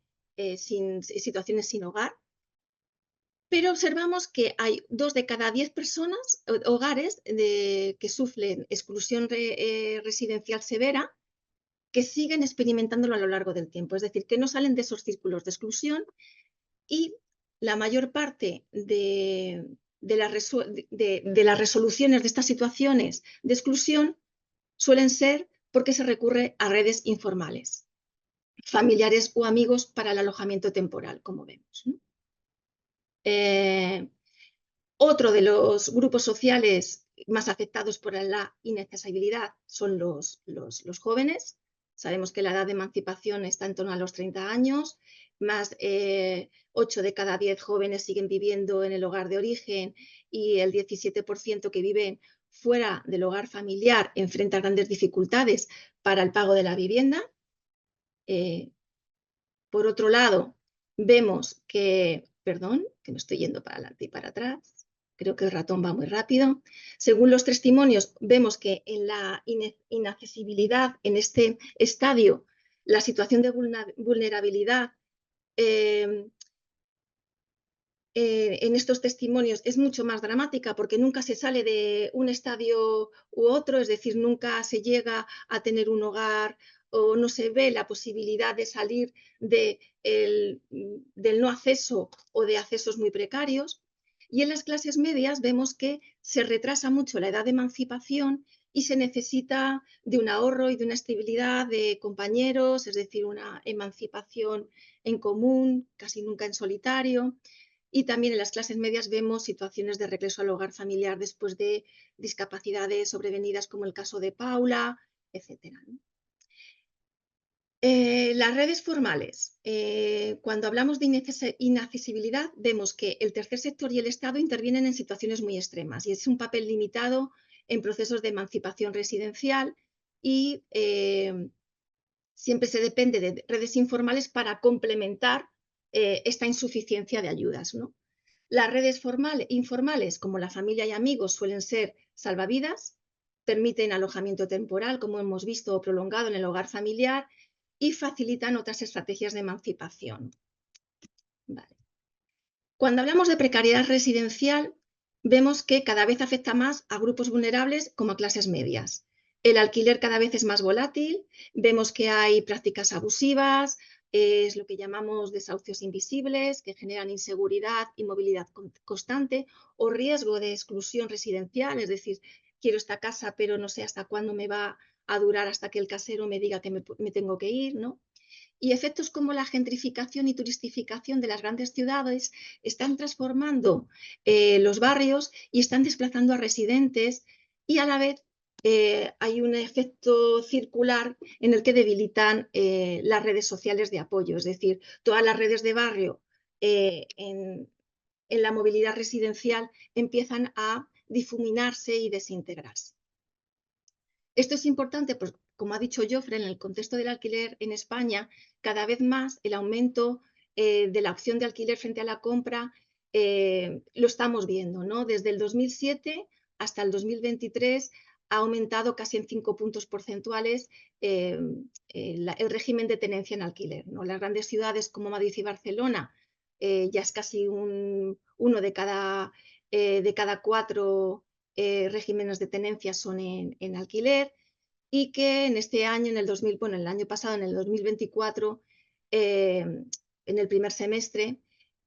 situaciones sin hogar. Pero observamos que hay 2 de cada 10 personas, hogares que sufren exclusión residencial severa, que siguen experimentándolo a lo largo del tiempo. Es decir, que no salen de esos círculos de exclusión, y la mayor parte de las resoluciones de estas situaciones de exclusión suelen ser porque se recurre a redes informales, familiares o amigos para el alojamiento temporal, como vemos, ¿no? Otro de los grupos sociales más afectados por la inaccesibilidad son los jóvenes. Sabemos que la edad de emancipación está en torno a los 30 años, más 8 de cada 10 jóvenes siguen viviendo en el hogar de origen, y el 17% que viven fuera del hogar familiar enfrenta grandes dificultades para el pago de la vivienda. Por otro lado, vemos que, perdón, que me estoy yendo para adelante y para atrás. Creo que el ratón va muy rápido. Según los testimonios, vemos que en la inaccesibilidad, en este estadio, la situación de vulnerabilidad en estos testimonios es mucho más dramática, porque nunca se sale de un estadio u otro, es decir, nunca se llega a tener un hogar o no se ve la posibilidad de salir del no acceso o de accesos muy precarios. Y en las clases medias vemos que se retrasa mucho la edad de emancipación y se necesita de un ahorro y de una estabilidad de compañeros, es decir, una emancipación en común, casi nunca en solitario. Y también en las clases medias vemos situaciones de regreso al hogar familiar después de discapacidades sobrevenidas, como el caso de Paula, etc., ¿no? Las redes formales. Cuando hablamos de inaccesibilidad, vemos que el tercer sector y el Estado intervienen en situaciones muy extremas, y es un papel limitado en procesos de emancipación residencial, y siempre se depende de redes informales para complementar esta insuficiencia de ayudas, ¿no? Las redes informales, como la familia y amigos, suelen ser salvavidas, permiten alojamiento temporal, como hemos visto, o prolongado en el hogar familiar, y facilitan otras estrategias de emancipación. Vale. Cuando hablamos de precariedad residencial, vemos que cada vez afecta más a grupos vulnerables como a clases medias. El alquiler cada vez es más volátil, vemos que hay prácticas abusivas, es lo que llamamos desahucios invisibles, que generan inseguridad y movilidad constante, o riesgo de exclusión residencial, es decir, quiero esta casa, pero no sé hasta cuándo me va a durar hasta que el casero me diga que me tengo que ir, ¿no? Y efectos como la gentrificación y turistificación de las grandes ciudades están transformando los barrios y están desplazando a residentes, y a la vez hay un efecto circular en el que debilitan las redes sociales de apoyo, es decir, todas las redes de barrio en la movilidad residencial empiezan a difuminarse y desintegrarse. Esto es importante, pues, como ha dicho Jofre, en el contexto del alquiler en España, cada vez más el aumento de la opción de alquiler frente a la compra lo estamos viendo, ¿no? Desde el 2007 hasta el 2023 ha aumentado casi en 5 puntos porcentuales el régimen de tenencia en alquiler, ¿no? Las grandes ciudades como Madrid y Barcelona ya es casi uno de cada 4 regímenes de tenencia son en alquiler, y que en este año, el año pasado, en el 2024, en el primer semestre,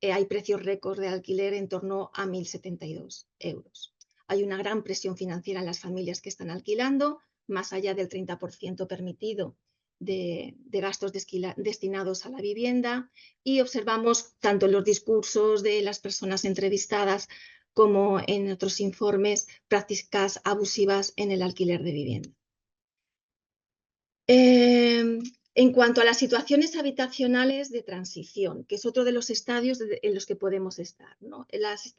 hay precios récord de alquiler en torno a 1.072 euros. Hay una gran presión financiera en las familias que están alquilando, más allá del 30% permitido de gastos destinados a la vivienda, y observamos tanto en los discursos de las personas entrevistadas como en otros informes prácticas abusivas en el alquiler de vivienda. En cuanto a las situaciones habitacionales de transición, que es otro de los estadios en los que podemos estar, ¿no?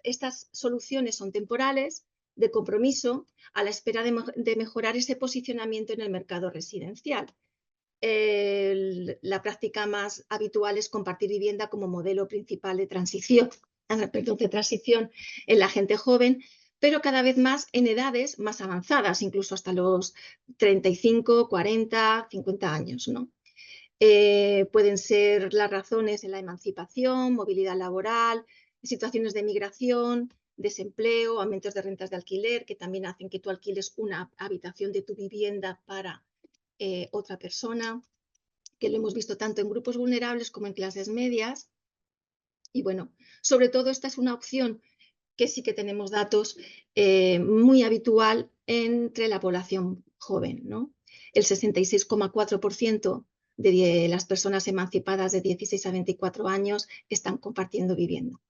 Estas soluciones son temporales, de compromiso, a la espera de mejorar ese posicionamiento en el mercado residencial. La práctica más habitual es compartir vivienda como modelo principal de transición en la gente joven, pero cada vez más en edades más avanzadas, incluso hasta los 35, 40, 50 años, ¿no? Pueden ser las razones en la emancipación, movilidad laboral, situaciones de migración, desempleo, aumentos de rentas de alquiler, que también hacen que tú alquiles una habitación de tu vivienda para otra persona, que lo hemos visto tanto en grupos vulnerables como en clases medias. Y bueno, sobre todo esta es una opción que sí que tenemos datos muy habitual entre la población joven, ¿no? El 66,4% de las personas emancipadas de 16 a 24 años están compartiendo vivienda.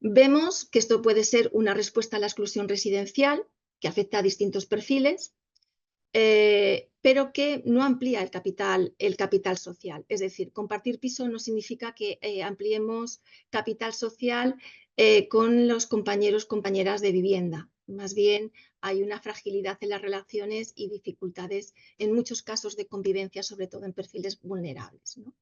Vemos que esto puede ser una respuesta a la exclusión residencial que afecta a distintos perfiles, pero que no amplía el capital social. Es decir, compartir piso no significa que ampliemos capital social con los compañeros, compañeras de vivienda. Más bien hay una fragilidad en las relaciones y dificultades en muchos casos de convivencia, sobre todo en perfiles vulnerables, ¿no?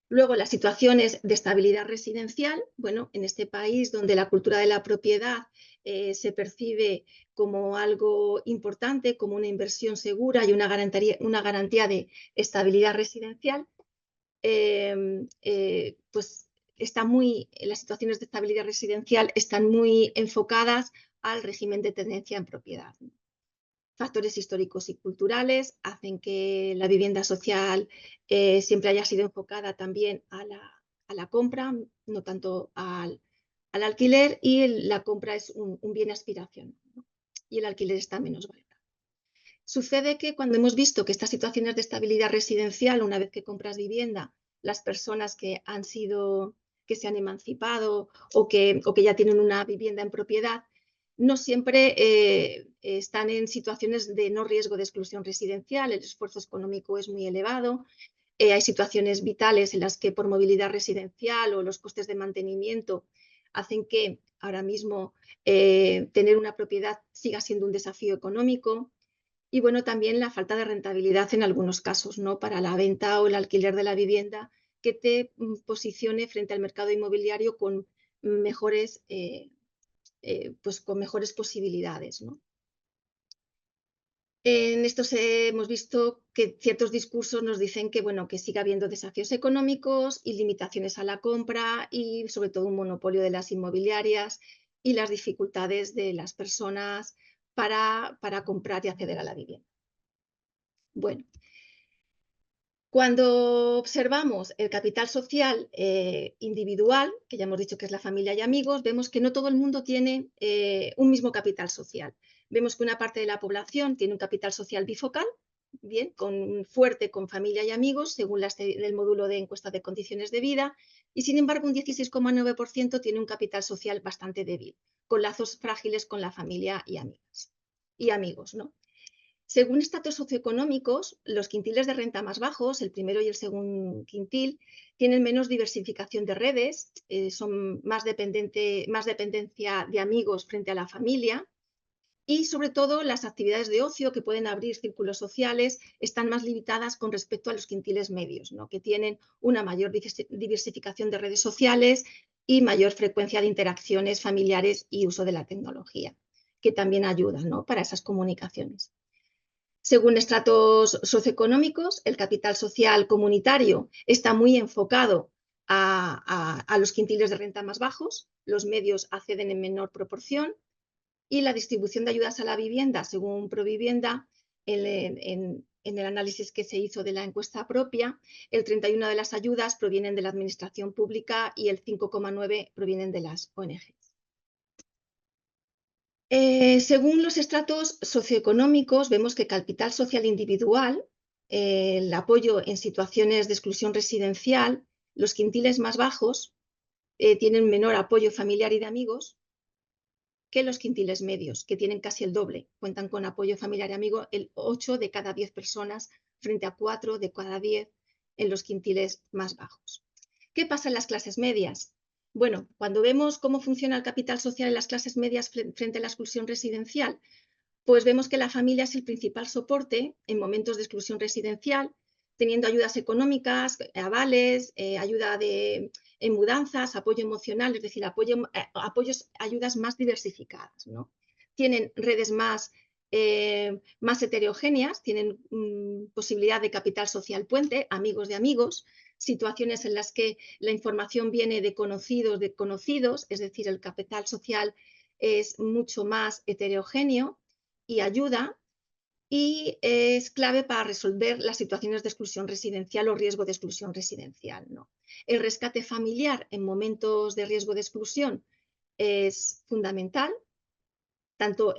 Luego, las situaciones de estabilidad residencial, bueno, en este país donde la cultura de la propiedad se percibe como algo importante, como una inversión segura y una garantía de estabilidad residencial, pues las situaciones de estabilidad residencial están muy enfocadas al régimen de tenencia en propiedad. Factores históricos y culturales hacen que la vivienda social siempre haya sido enfocada también a la compra, no tanto al alquiler, y la compra es un bien aspiracional, ¿no? Y el alquiler está menos valorado. Sucede que cuando hemos visto que estas situaciones de estabilidad residencial, una vez que compras vivienda, las personas que se han emancipado o que ya tienen una vivienda en propiedad, no siempre están en situaciones de no riesgo de exclusión residencial, el esfuerzo económico es muy elevado, hay situaciones vitales en las que por movilidad residencial o los costes de mantenimiento hacen que ahora mismo tener una propiedad siga siendo un desafío económico. Y bueno, también la falta de rentabilidad en algunos casos, ¿no? Para la venta o el alquiler de la vivienda, que te posicione frente al mercado inmobiliario con mejores posibilidades, ¿no? En estos hemos visto que ciertos discursos nos dicen que, bueno, que sigue habiendo desafíos económicos y limitaciones a la compra y sobre todo un monopolio de las inmobiliarias y las dificultades de las personas para comprar y acceder a la vivienda. Bueno, cuando observamos el capital social individual, que ya hemos dicho que es la familia y amigos, vemos que no todo el mundo tiene un mismo capital social. Vemos que una parte de la población tiene un capital social bifocal, bien, fuerte con familia y amigos, según el módulo de encuesta de condiciones de vida, y sin embargo un 16,9% tiene un capital social bastante débil, con lazos frágiles con la familia y amigos, ¿no? Según estratos socioeconómicos, los quintiles de renta más bajos, el primero y el segundo quintil, tienen menos diversificación de redes, son más dependencia de amigos frente a la familia, y sobre todo las actividades de ocio que pueden abrir círculos sociales están más limitadas con respecto a los quintiles medios, ¿no? Que tienen una mayor diversificación de redes sociales y mayor frecuencia de interacciones familiares y uso de la tecnología, que también ayudan, ¿no? Para esas comunicaciones. Según estratos socioeconómicos, el capital social comunitario está muy enfocado a los quintiles de renta más bajos, los medios acceden en menor proporción y la distribución de ayudas a la vivienda, según Provivienda, en el análisis que se hizo de la encuesta propia, el 31% de las ayudas provienen de la administración pública y el 5,9% provienen de las ONG. Según los estratos socioeconómicos, vemos que capital social individual, el apoyo en situaciones de exclusión residencial, los quintiles más bajos tienen menor apoyo familiar y de amigos que los quintiles medios, que tienen casi el doble. Cuentan con apoyo familiar y amigo el 8 de cada 10 personas frente a 4 de cada 10 en los quintiles más bajos. ¿Qué pasa en las clases medias? Bueno, cuando vemos cómo funciona el capital social en las clases medias frente a la exclusión residencial, pues vemos que la familia es el principal soporte en momentos de exclusión residencial, teniendo ayudas económicas, avales, ayuda en mudanzas, apoyo emocional, es decir, ayudas más diversificadas, ¿no? Tienen redes más heterogéneas, tienen posibilidad de capital social puente, amigos de amigos, situaciones en las que la información viene de conocidos, es decir, el capital social es mucho más heterogéneo y ayuda, y es clave para resolver las situaciones de exclusión residencial o riesgo de exclusión residencial, ¿no? El rescate familiar en momentos de riesgo de exclusión es fundamental, tanto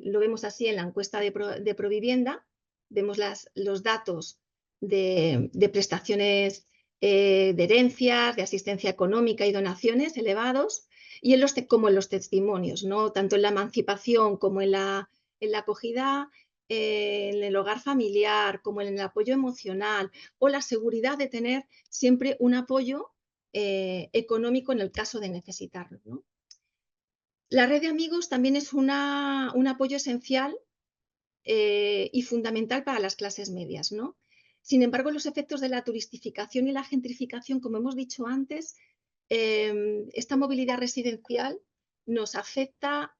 lo vemos así en la encuesta de Provivienda, vemos los datos de prestaciones de herencias, de asistencia económica y donaciones elevados, y como en los testimonios, ¿no? Tanto en la emancipación como en la acogida, en el hogar familiar, como en el apoyo emocional, o la seguridad de tener siempre un apoyo económico en el caso de necesitarlo, ¿no? La red de amigos también es un apoyo esencial y fundamental para las clases medias, ¿no? Sin embargo, los efectos de la turistificación y la gentrificación, como hemos dicho antes, esta movilidad residencial nos afecta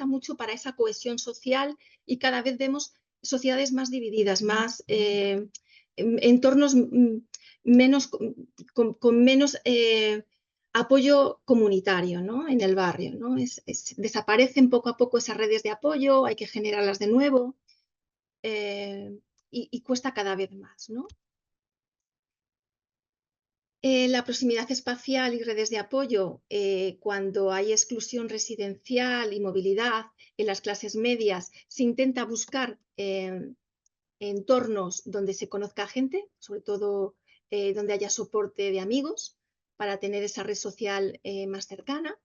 mucho para esa cohesión social y cada vez vemos sociedades más divididas, más entornos con menos apoyo comunitario, ¿no? En el barrio, ¿no? Desaparecen poco a poco esas redes de apoyo, hay que generarlas de nuevo y cuesta cada vez más, ¿no? La proximidad espacial y redes de apoyo, cuando hay exclusión residencial y movilidad en las clases medias, se intenta buscar entornos donde se conozca gente, sobre todo donde haya soporte de amigos, para tener esa red social más cercana.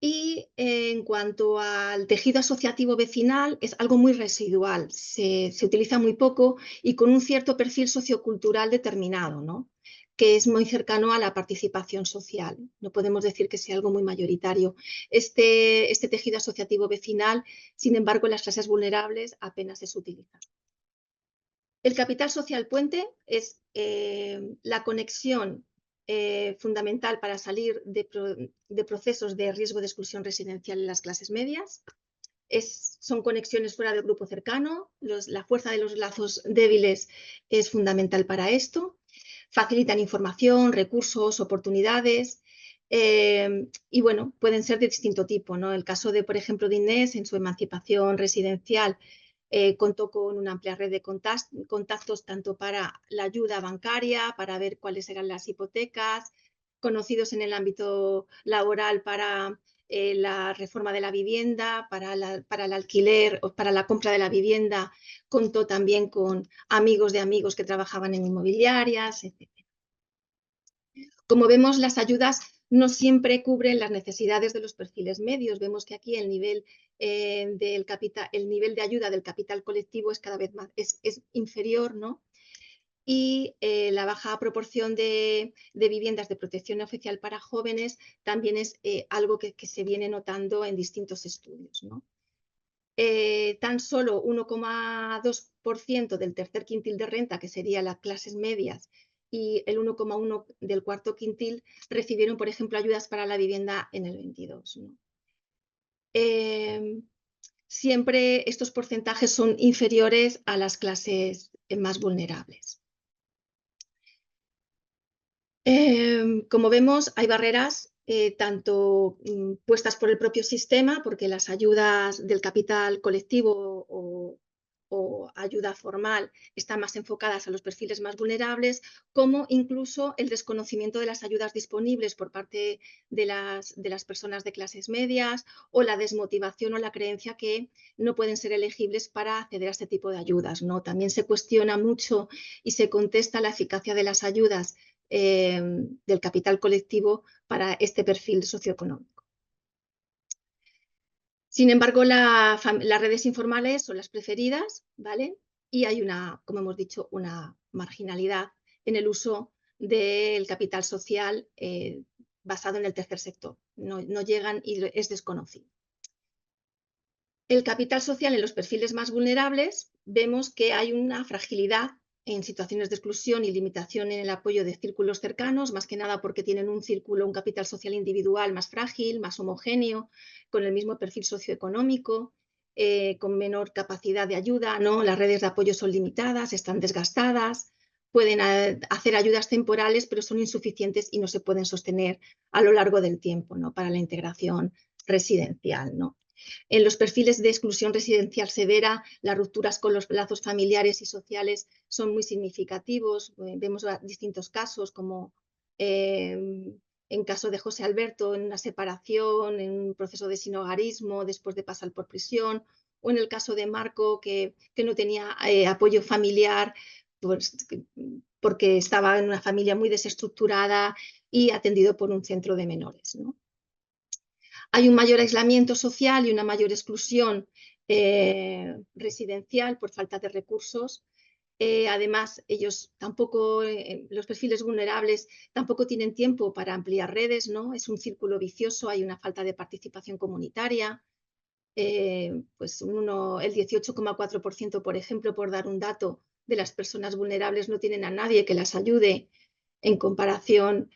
Y en cuanto al tejido asociativo vecinal, es algo muy residual, se utiliza muy poco y con un cierto perfil sociocultural determinado, ¿no? Que es muy cercano a la participación social. No podemos decir que sea algo muy mayoritario. Este tejido asociativo vecinal, sin embargo, en las clases vulnerables apenas es utilizado. El capital social puente es la conexión fundamental para salir de procesos de riesgo de exclusión residencial en las clases medias. Son conexiones fuera del grupo cercano, la fuerza de los lazos débiles es fundamental para esto. Facilitan información, recursos, oportunidades, Y bueno, pueden ser de distinto tipo, ¿no? El caso de, por ejemplo, de Inés, en su emancipación residencial, contó con una amplia red de contactos tanto para la ayuda bancaria, para ver cuáles eran las hipotecas, conocidos en el ámbito laboral para la reforma de la vivienda, para el alquiler o para la compra de la vivienda, contó también con amigos de amigos que trabajaban en inmobiliarias, etc. Como vemos, las ayudas no siempre cubren las necesidades de los perfiles medios. Vemos que aquí el nivel, el nivel de ayuda del capital colectivo es cada vez más es inferior, ¿no? Y la baja proporción de viviendas de protección oficial para jóvenes también es algo que se viene notando en distintos estudios, ¿no? Tan solo 1,2% del tercer quintil de renta, que serían las clases medias, y el 1,1% del cuarto quintil recibieron, por ejemplo, ayudas para la vivienda en el 22, ¿no? Siempre estos porcentajes son inferiores a las clases más vulnerables. Como vemos, hay barreras tanto puestas por el propio sistema, porque las ayudas del capital colectivo o ayuda formal están más enfocadas a los perfiles más vulnerables, como incluso el desconocimiento de las ayudas disponibles por parte de las personas de clases medias, o la desmotivación o la creencia que no pueden ser elegibles para acceder a este tipo de ayudas, ¿no? También se cuestiona mucho y se contesta la eficacia de las ayudas del capital colectivo para este perfil socioeconómico. Sin embargo, las redes informales son las preferidas, ¿vale? Y hay como hemos dicho, una marginalidad en el uso del capital social basado en el tercer sector. No llegan y es desconocido. El capital social en los perfiles más vulnerables, vemos que hay una fragilidad en situaciones de exclusión y limitación en el apoyo de círculos cercanos, más que nada porque tienen un capital social individual más frágil, más homogéneo, con el mismo perfil socioeconómico, con menor capacidad de ayuda, ¿no? Las redes de apoyo son limitadas, están desgastadas, pueden hacer ayudas temporales, pero son insuficientes y no se pueden sostener a lo largo del tiempo, ¿no? Para la integración residencial, ¿no? En los perfiles de exclusión residencial severa, las rupturas con los lazos familiares y sociales son muy significativos. Vemos distintos casos, como en caso de José Alberto, en una separación, en un proceso de sinhogarismo después de pasar por prisión, o en el caso de Marco, que no tenía apoyo familiar pues, porque estaba en una familia muy desestructurada y atendido por un centro de menores, ¿no? Hay un mayor aislamiento social y una mayor exclusión residencial por falta de recursos. Además, ellos tampoco, los perfiles vulnerables, tampoco tienen tiempo para ampliar redes, ¿no? Es un círculo vicioso, hay una falta de participación comunitaria. Pues el 18,4%, por ejemplo, por dar un dato, de las personas vulnerables no tienen a nadie que las ayude en comparación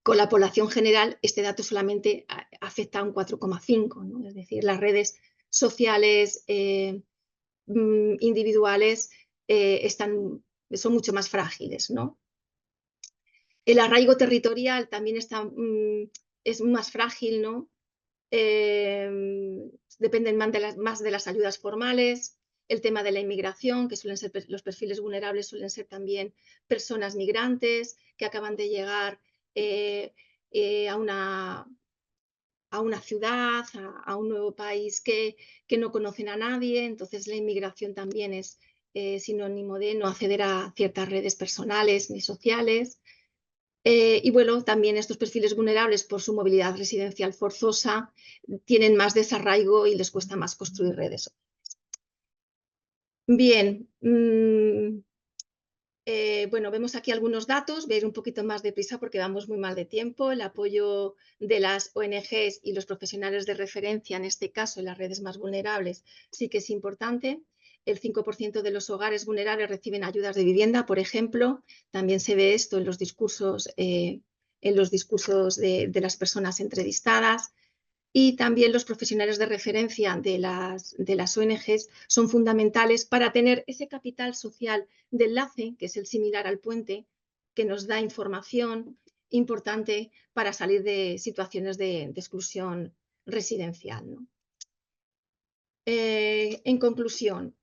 con la población general. Este dato solamente afecta a un 4,5%, ¿no? Es decir, las redes sociales individuales son mucho más frágiles, ¿no? El arraigo territorial también es más frágil, ¿no? Dependen más de las ayudas formales. El tema de la inmigración, que suelen ser los perfiles vulnerables, suelen ser también personas migrantes que acaban de llegar a una ciudad, a un nuevo país que no conocen a nadie. Entonces la inmigración también es sinónimo de no acceder a ciertas redes personales ni sociales. Y bueno, también estos perfiles vulnerables, por su movilidad residencial forzosa, tienen más desarraigo y les cuesta más construir redes sociales. Bien, bueno, vemos aquí algunos datos. Voy a ir un poquito más deprisa porque vamos muy mal de tiempo. El apoyo de las ONGs y los profesionales de referencia, en este caso en las redes más vulnerables, sí que es importante. El 5% de los hogares vulnerables reciben ayudas de vivienda, por ejemplo. También se ve esto en los discursos, de las personas entrevistadas. Y también los profesionales de referencia de las ONGs son fundamentales para tener ese capital social de enlace, que es el similar al puente, que nos da información, importante para salir de situaciones de exclusión residencial, ¿no? En conclusión,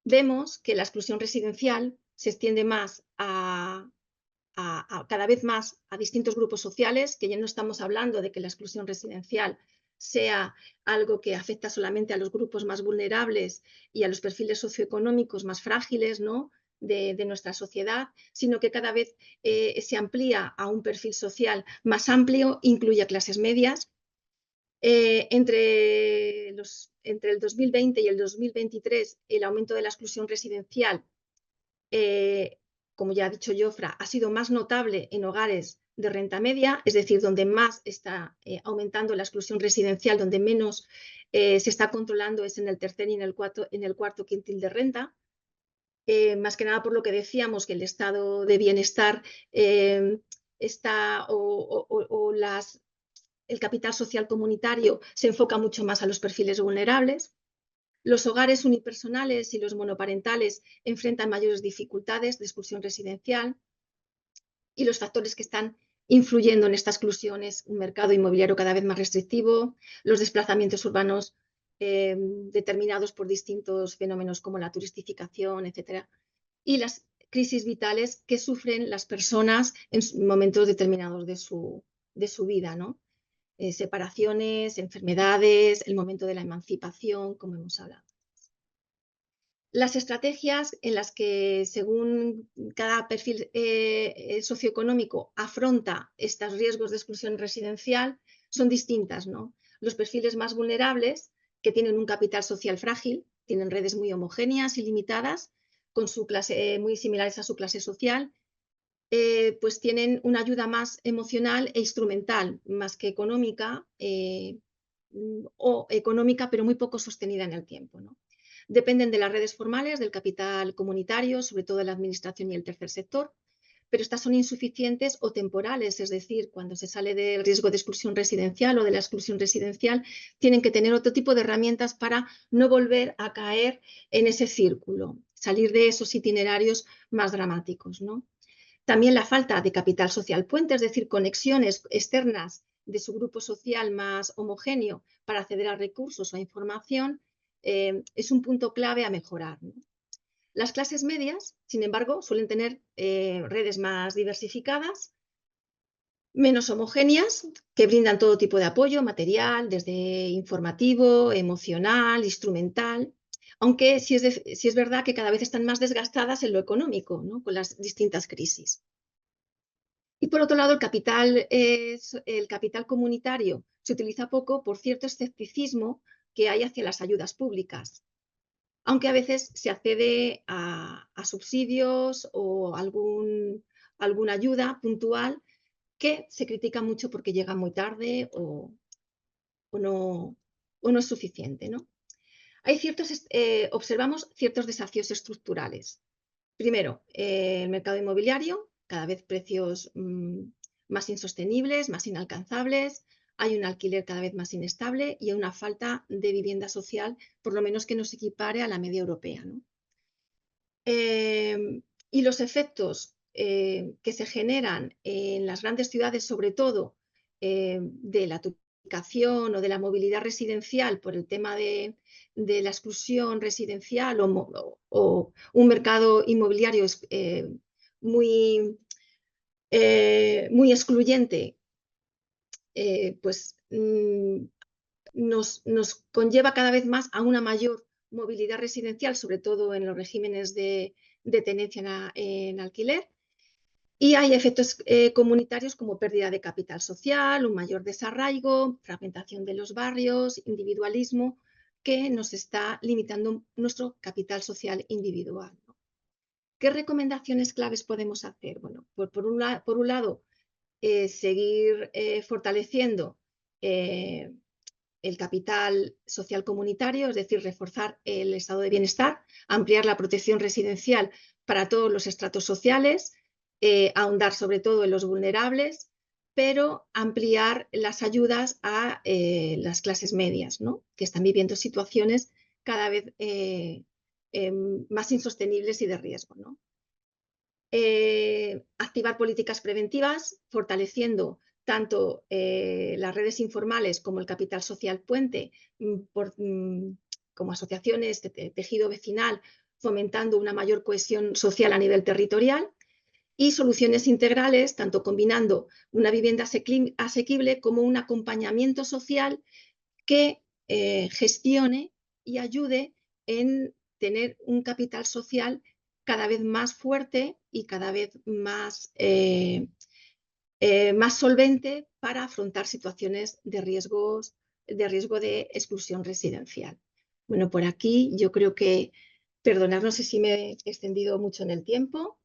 vemos que la exclusión residencial se extiende más cada vez más a distintos grupos sociales, que ya no estamos hablando de que la exclusión residencial sea algo que afecta solamente a los grupos más vulnerables y a los perfiles socioeconómicos más frágiles, ¿no?, de nuestra sociedad, sino que cada vez se amplía a un perfil social más amplio, incluye a clases medias. Entre el 2020 y el 2023, el aumento de la exclusión residencial, como ya ha dicho Jofra, ha sido más notable en hogares de renta media, es decir, donde más está aumentando la exclusión residencial, donde menos se está controlando es en el tercer y en el cuarto quintil de renta. Más que nada por lo que decíamos, que el estado de bienestar está el capital social comunitario se enfoca mucho más a los perfiles vulnerables. Los hogares unipersonales y los monoparentales enfrentan mayores dificultades de exclusión residencial, y los factores que están influyendo en esta exclusión es un mercado inmobiliario cada vez más restrictivo, los desplazamientos urbanos determinados por distintos fenómenos como la turistificación, etcétera, y las crisis vitales que sufren las personas en momentos determinados de su vida, ¿no? Separaciones, enfermedades, el momento de la emancipación, como hemos hablado. Las estrategias en las que, según cada perfil socioeconómico, afronta estos riesgos de exclusión residencial son distintas, ¿no? Los perfiles más vulnerables, que tienen un capital social frágil, tienen redes muy homogéneas y limitadas, con su clase, muy similares a su clase social, pues tienen una ayuda más emocional e instrumental, más que económica, o económica, pero muy poco sostenida en el tiempo, ¿no? Dependen de las redes formales, del capital comunitario, sobre todo de la administración y el tercer sector, pero estas son insuficientes o temporales, es decir, cuando se sale del riesgo de exclusión residencial o de la exclusión residencial, tienen que tener otro tipo de herramientas para no volver a caer en ese círculo, salir de esos itinerarios más dramáticos, ¿no? También la falta de capital social puente, es decir, conexiones externas de su grupo social más homogéneo para acceder a recursos o a información, es un punto clave a mejorar, ¿no? Las clases medias, sin embargo, suelen tener redes más diversificadas, menos homogéneas, que brindan todo tipo de apoyo material, desde informativo, emocional, instrumental, aunque sí es verdad que cada vez están más desgastadas en lo económico, ¿no?, con las distintas crisis. Y por otro lado, el capital comunitario se utiliza poco por cierto escepticismo que hay hacia las ayudas públicas, aunque a veces se accede a subsidios o alguna ayuda puntual que se critica mucho porque llega muy tarde no es suficiente, ¿no? Observamos ciertos desafíos estructurales. Primero, el mercado inmobiliario, cada vez precios más insostenibles, más inalcanzables, hay un alquiler cada vez más inestable y hay una falta de vivienda social, por lo menos que nos equipare a la media europea, ¿no? Y los efectos que se generan en las grandes ciudades, sobre todo de la tupificación o de la movilidad residencial por el tema de la exclusión residencial o un mercado inmobiliario muy, muy excluyente, pues nos conlleva cada vez más a una mayor movilidad residencial, sobre todo en los regímenes de tenencia en alquiler. Y hay efectos comunitarios como pérdida de capital social, un mayor desarraigo, fragmentación de los barrios, individualismo, que nos está limitando nuestro capital social individual, ¿no? ¿Qué recomendaciones claves podemos hacer? Bueno, pues por un lado, seguir fortaleciendo el capital social comunitario, es decir, reforzar el estado de bienestar, ampliar la protección residencial para todos los estratos sociales, ahondar sobre todo en los vulnerables, pero ampliar las ayudas a las clases medias, ¿no?, que están viviendo situaciones cada vez más insostenibles y de riesgo, ¿no? activar políticas preventivas, fortaleciendo tanto las redes informales como el capital social puente, como asociaciones de tejido vecinal, fomentando una mayor cohesión social a nivel territorial, y soluciones integrales, tanto combinando una vivienda asequible como un acompañamiento social que gestione y ayude en tener un capital social cada vez más fuerte y cada vez más, más solvente para afrontar situaciones de riesgo de exclusión residencial. Bueno, por aquí yo creo que, perdonad, no sé si me he extendido mucho en el tiempo.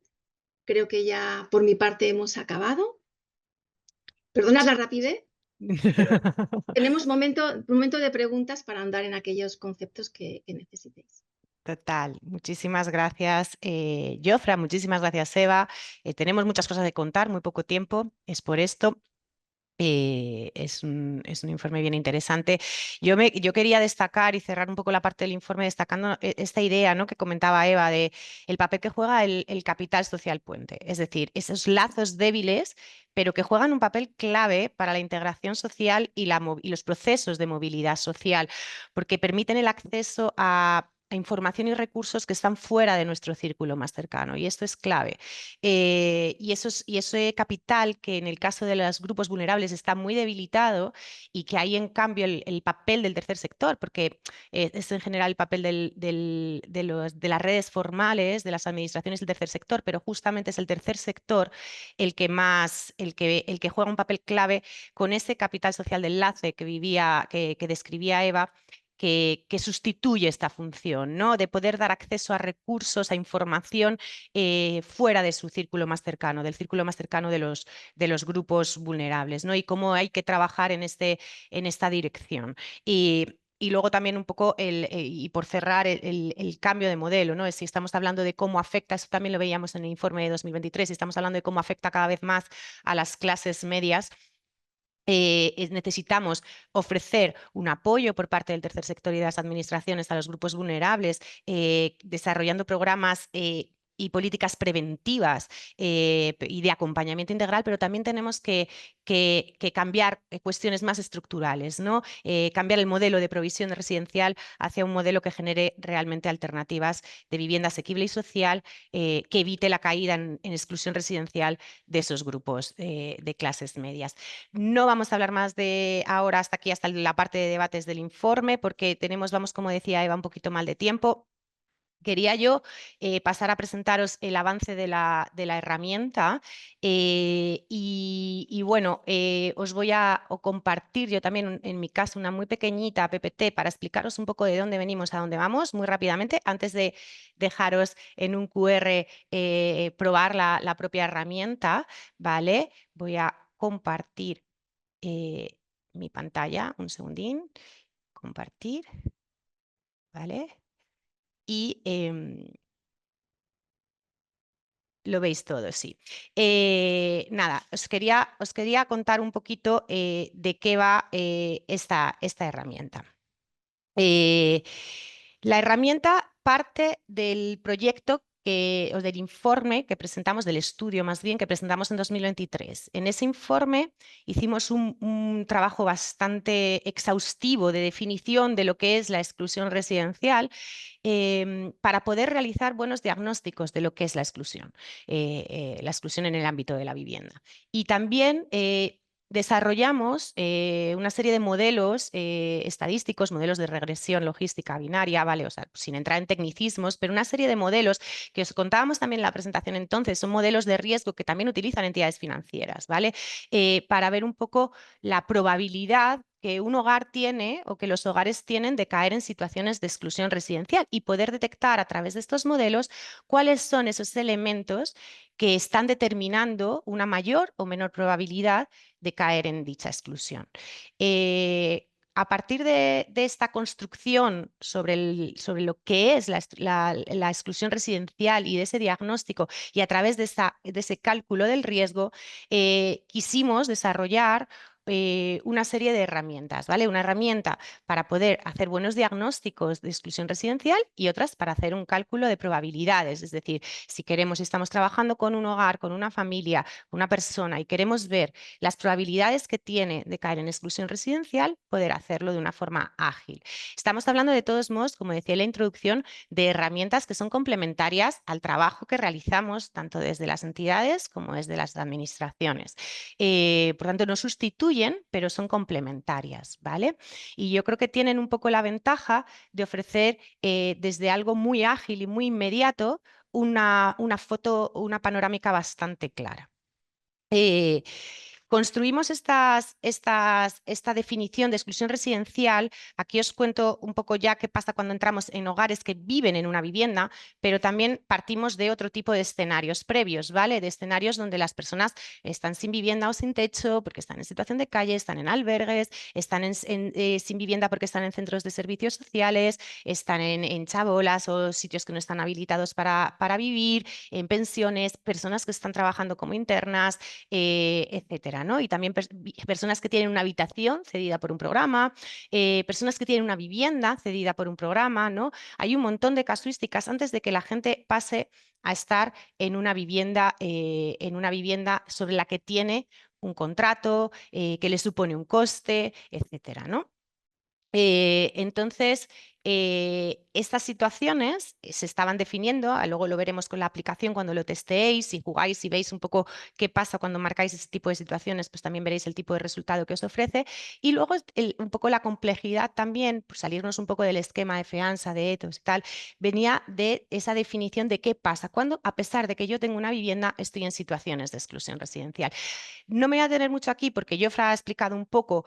Creo que ya por mi parte hemos acabado. Perdonad la rapidez, pero tenemos momento de preguntas para andar en aquellos conceptos que necesitéis. Total, muchísimas gracias, Jofra, muchísimas gracias, Eva. Tenemos muchas cosas de contar, muy poco tiempo, es por esto. Es un informe bien interesante. Yo quería destacar y cerrar un poco la parte del informe destacando esta idea, ¿no?, que comentaba Eva de el papel que juega el capital social puente, es decir, esos lazos débiles, pero que juegan un papel clave para la integración social y los procesos de movilidad social, porque permiten el acceso a información y recursos que están fuera de nuestro círculo más cercano, y esto es clave. Y ese capital que en el caso de los grupos vulnerables está muy debilitado y que hay en cambio el papel del tercer sector, porque es en general el papel de las redes formales, de las administraciones del tercer sector, pero justamente es el tercer sector el que juega un papel clave con ese capital social de enlace que describía Eva, que sustituye esta función, ¿no?, de poder dar acceso a recursos, a información fuera de su círculo más cercano, del círculo más cercano de los grupos vulnerables, ¿no?, y cómo hay que trabajar en esta dirección. Y luego también un poco, y por cerrar, el cambio de modelo, ¿no? Si estamos hablando de cómo afecta, eso también lo veíamos en el informe de 2023, si estamos hablando de cómo afecta cada vez más a las clases medias. Necesitamos ofrecer un apoyo por parte del tercer sector y de las administraciones a los grupos vulnerables, desarrollando programas y políticas preventivas y de acompañamiento integral, pero también tenemos que cambiar cuestiones más estructurales, ¿no? Cambiar el modelo de provisión residencial hacia un modelo que genere realmente alternativas de vivienda asequible y social, que evite la caída en exclusión residencial de esos grupos de clases medias. No vamos a hablar más de ahora hasta aquí, hasta la parte de debates del informe, porque vamos, como decía Eva, un poquito mal de tiempo. Quería yo pasar a presentaros el avance de la herramienta y bueno, os voy a compartir yo también en mi caso una muy pequeñita PPT para explicaros un poco de dónde venimos a dónde vamos muy rápidamente, antes de dejaros en un QR probar la propia herramienta, ¿vale? Voy a compartir mi pantalla, un segundín, compartir, ¿vale? Y lo veis todo, sí. Nada, os quería contar un poquito de qué va esta herramienta. La herramienta parte del proyecto o del informe que presentamos, del estudio más bien, que presentamos en 2023. En ese informe hicimos un trabajo bastante exhaustivo de definición de lo que es la exclusión residencial, para poder realizar buenos diagnósticos de lo que es la exclusión en el ámbito de la vivienda. Y también desarrollamos una serie de modelos estadísticos, modelos de regresión logística binaria, ¿vale? O sea, sin entrar en tecnicismos, pero una serie de modelos que os contábamos también en la presentación entonces, son modelos de riesgo que también utilizan entidades financieras, ¿vale? Para ver un poco la probabilidad que un hogar tiene o que los hogares tienen de caer en situaciones de exclusión residencial y poder detectar a través de estos modelos cuáles son esos elementos que están determinando una mayor o menor probabilidad de caer en dicha exclusión. A partir de esta construcción sobre lo que es la exclusión residencial y de ese diagnóstico, y a través de ese cálculo del riesgo, quisimos desarrollar una serie de herramientas, ¿vale? Una herramienta para poder hacer buenos diagnósticos de exclusión residencial y otras para hacer un cálculo de probabilidades. Es decir, si queremos, si estamos trabajando con un hogar, con una familia, con una persona y queremos ver las probabilidades que tiene de caer en exclusión residencial, poder hacerlo de una forma ágil. Estamos hablando de todos modos, como decía en la introducción, de herramientas que son complementarias al trabajo que realizamos tanto desde las entidades como desde las administraciones. Por tanto, no sustituyen, pero son complementarias, ¿vale? Y yo creo que tienen un poco la ventaja de ofrecer desde algo muy ágil y muy inmediato una foto, una panorámica bastante clara. Construimos esta definición de exclusión residencial. Aquí os cuento un poco ya qué pasa cuando entramos en hogares que viven en una vivienda, pero también partimos de otro tipo de escenarios previos, ¿vale? De escenarios donde las personas están sin vivienda o sin techo porque están en situación de calle, están en albergues, están sin vivienda porque están en centros de servicios sociales, están en chabolas o sitios que no están habilitados para vivir, en pensiones, personas que están trabajando como internas, etcétera, ¿no? Y también personas que tienen una habitación cedida por un programa, personas que tienen una vivienda cedida por un programa, ¿no? Hay un montón de casuísticas antes de que la gente pase a estar en una vivienda sobre la que tiene un contrato, que le supone un coste, etcétera, ¿no? Entonces, estas situaciones se estaban definiendo, luego lo veremos con la aplicación cuando lo testeéis, si jugáis y veis un poco qué pasa cuando marcáis ese tipo de situaciones, pues también veréis el tipo de resultado que os ofrece. Y luego un poco la complejidad también, por salirnos un poco del esquema de fianza, de etos y tal, venía de esa definición de qué pasa cuando, a pesar de que yo tengo una vivienda, estoy en situaciones de exclusión residencial. No me voy a detener mucho aquí porque Jofre ha explicado un poco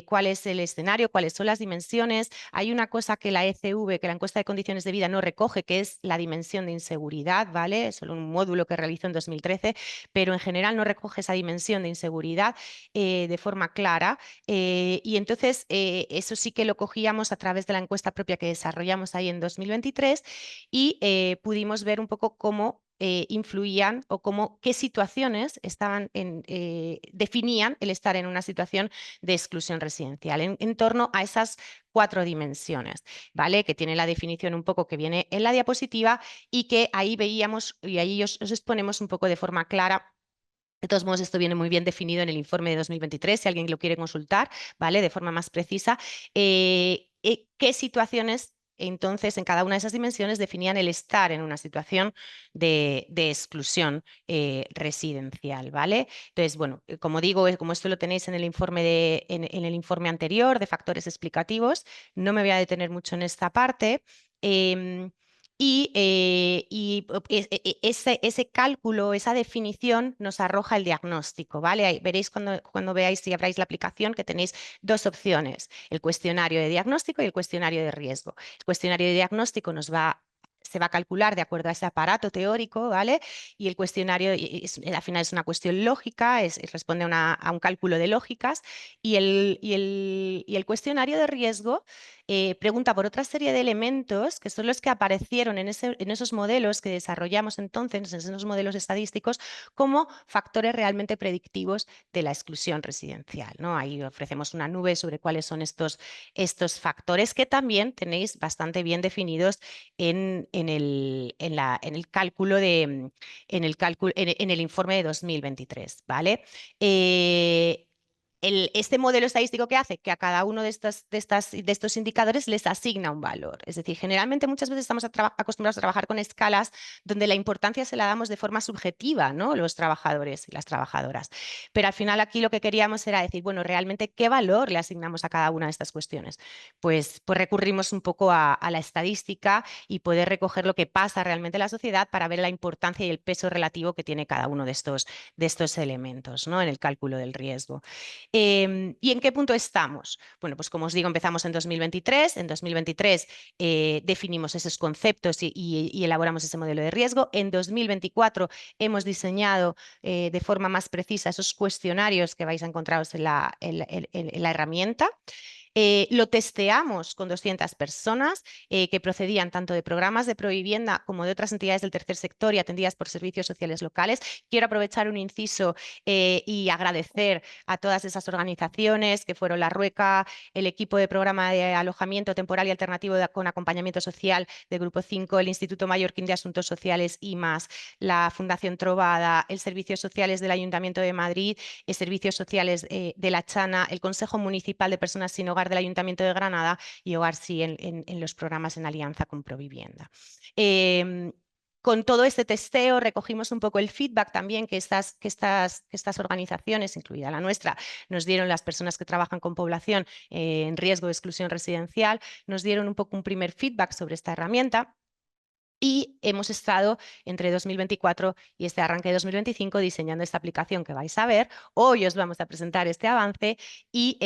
cuál es el escenario, cuáles son las dimensiones. Hay una cosa que la ECV, que la encuesta de condiciones de vida no recoge, que es la dimensión de inseguridad, ¿vale? Es solo un módulo que realizó en 2013, pero en general no recoge esa dimensión de inseguridad de forma clara. Y entonces eso sí que lo cogíamos a través de la encuesta propia que desarrollamos ahí en 2023 y pudimos ver un poco cómo influían o qué situaciones definían el estar en una situación de exclusión residencial en torno a esas 4 dimensiones, ¿vale? Que tiene la definición un poco que viene en la diapositiva y que ahí veíamos y ahí os exponemos un poco de forma clara. De todos modos, esto viene muy bien definido en el informe de 2023, si alguien lo quiere consultar, ¿vale? De forma más precisa. ¿Qué situaciones entonces en cada una de esas dimensiones definían el estar en una situación de exclusión residencial, ¿vale? Entonces, bueno, como digo, como esto lo tenéis en el informe, en el informe anterior de factores explicativos, no me voy a detener mucho en esta parte. Ese cálculo, esa definición nos arroja el diagnóstico, ¿vale? Ahí veréis cuando veáis y abráis la aplicación que tenéis 2 opciones, el cuestionario de diagnóstico y el cuestionario de riesgo. El cuestionario de diagnóstico se va a calcular de acuerdo a ese aparato teórico, ¿vale? Y el cuestionario al final es una cuestión lógica, responde a un cálculo de lógicas y el cuestionario de riesgo pregunta por otra serie de elementos que son los que aparecieron en esos modelos que desarrollamos entonces, en esos modelos estadísticos, como factores realmente predictivos de la exclusión residencial, ¿no? Ahí ofrecemos una nube sobre cuáles son estos factores que también tenéis bastante bien definidos en el cálculo en el informe de 2023, ¿vale? Este modelo estadístico que hace que a cada uno de estos indicadores les asigna un valor. Es decir, generalmente muchas veces estamos acostumbrados a trabajar con escalas donde la importancia se la damos de forma subjetiva, ¿no? Los trabajadores y las trabajadoras. Pero al final aquí lo que queríamos era decir, bueno, realmente, ¿qué valor le asignamos a cada una de estas cuestiones? Pues recurrimos un poco a la estadística y poder recoger lo que pasa realmente en la sociedad para ver la importancia y el peso relativo que tiene cada uno de estos elementos, ¿no? En el cálculo del riesgo. ¿Y en qué punto estamos? Bueno, pues como os digo, empezamos en 2023. En 2023 definimos esos conceptos y elaboramos ese modelo de riesgo. En 2024 hemos diseñado de forma más precisa esos cuestionarios que vais a encontraros en la herramienta. Lo testeamos con 200 personas que procedían tanto de programas de Provivienda como de otras entidades del tercer sector y atendidas por servicios sociales locales. Quiero aprovechar un inciso y agradecer a todas esas organizaciones que fueron la Rueca, el equipo de programa de alojamiento temporal y alternativo con acompañamiento social de Grupo 5, el Instituto Mallorquín de Asuntos Sociales y más, la Fundación Trovada, el Servicios Sociales del Ayuntamiento de Madrid, el Servicios Sociales de La Chana, el Consejo Municipal de Personas Sin Hogar del Ayuntamiento de Granada y Hogar Sí en los programas en alianza con Provivienda. Con todo este testeo recogimos un poco el feedback también que estas organizaciones, incluida la nuestra, nos dieron las personas que trabajan con población en riesgo de exclusión residencial, nos dieron un poco un primer feedback sobre esta herramienta. Y hemos estado entre 2024 y este arranque de 2025 diseñando esta aplicación que vais a ver. Hoy os vamos a presentar este avance y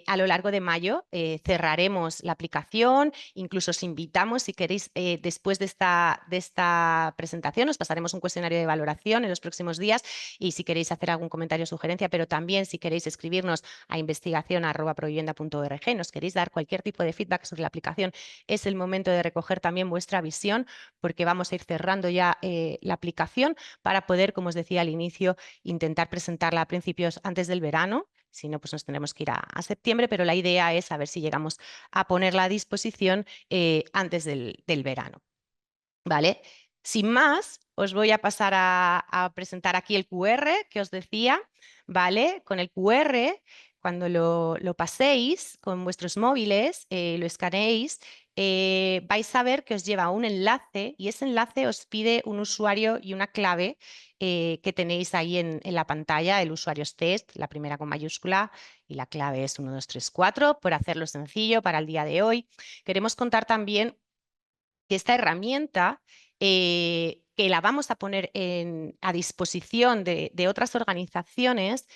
a lo largo de mayo cerraremos la aplicación. Incluso os invitamos, si queréis, después de esta presentación, os pasaremos un cuestionario de valoración en los próximos días y si queréis hacer algún comentario o sugerencia, pero también si queréis escribirnos a investigación@provivienda.org, nos queréis dar cualquier tipo de feedback sobre la aplicación, es el momento de recoger también vuestra visión, porque vamos a ir cerrando ya la aplicación para poder, como os decía al inicio, intentar presentarla a principios antes del verano. Si no, pues nos tendremos que ir a septiembre, pero la idea es a ver si llegamos a ponerla a disposición antes del verano. ¿Vale? Sin más, os voy a pasar a presentar aquí el QR que os decía, ¿vale? Con el QR, cuando lo paséis con vuestros móviles, lo escaneéis, vais a ver que os lleva a un enlace y ese enlace os pide un usuario y una clave que tenéis ahí en la pantalla. El usuario es test, la primera con mayúscula y la clave es 1234, por hacerlo sencillo para el día de hoy. Queremos contar también que esta herramienta, que la vamos a poner a disposición de otras organizaciones,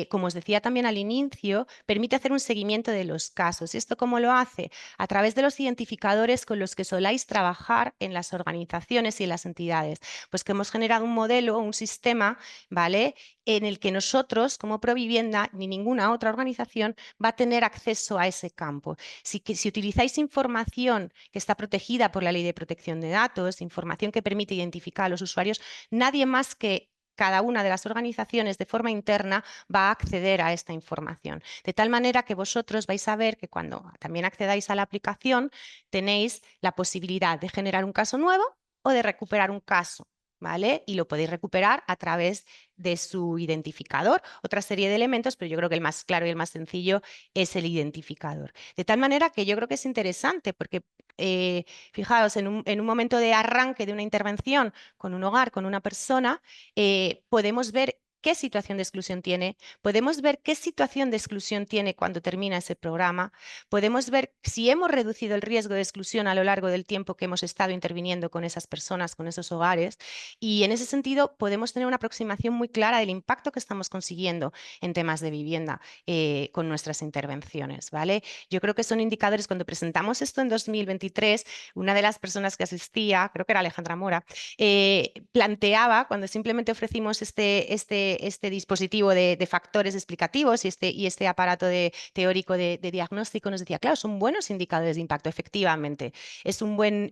como os decía también al inicio, permite hacer un seguimiento de los casos. ¿Y esto cómo lo hace? A través de los identificadores con los que soláis trabajar en las organizaciones y en las entidades. Pues que hemos generado un modelo, un sistema, ¿vale?, en el que nosotros, como Provivienda, ni ninguna otra organización va a tener acceso a ese campo. Si utilizáis información que está protegida por la Ley de Protección de Datos, información que permite identificar a los usuarios, nadie más que cada una de las organizaciones de forma interna va a acceder a esta información. De tal manera que vosotros vais a ver que cuando también accedáis a la aplicación tenéis la posibilidad de generar un caso nuevo o de recuperar un caso, ¿vale? Y lo podéis recuperar a través de su identificador. Otra serie de elementos, pero yo creo que el más claro y el más sencillo es el identificador. De tal manera que yo creo que es interesante porque, fijaos, en un momento de arranque de una intervención con un hogar, con una persona, podemos ver qué situación de exclusión tiene, podemos ver qué situación de exclusión tiene cuando termina ese programa, podemos ver si hemos reducido el riesgo de exclusión a lo largo del tiempo que hemos estado interviniendo con esas personas, con esos hogares, y en ese sentido podemos tener una aproximación muy clara del impacto que estamos consiguiendo en temas de vivienda con nuestras intervenciones, ¿vale? Yo creo que son indicadores. Cuando presentamos esto en 2023, una de las personas que asistía, creo que era Alejandra Mora, planteaba, cuando simplemente ofrecimos este dispositivo de factores explicativos y este aparato teórico de diagnóstico, nos decía, claro, son buenos indicadores de impacto, efectivamente. Es un buen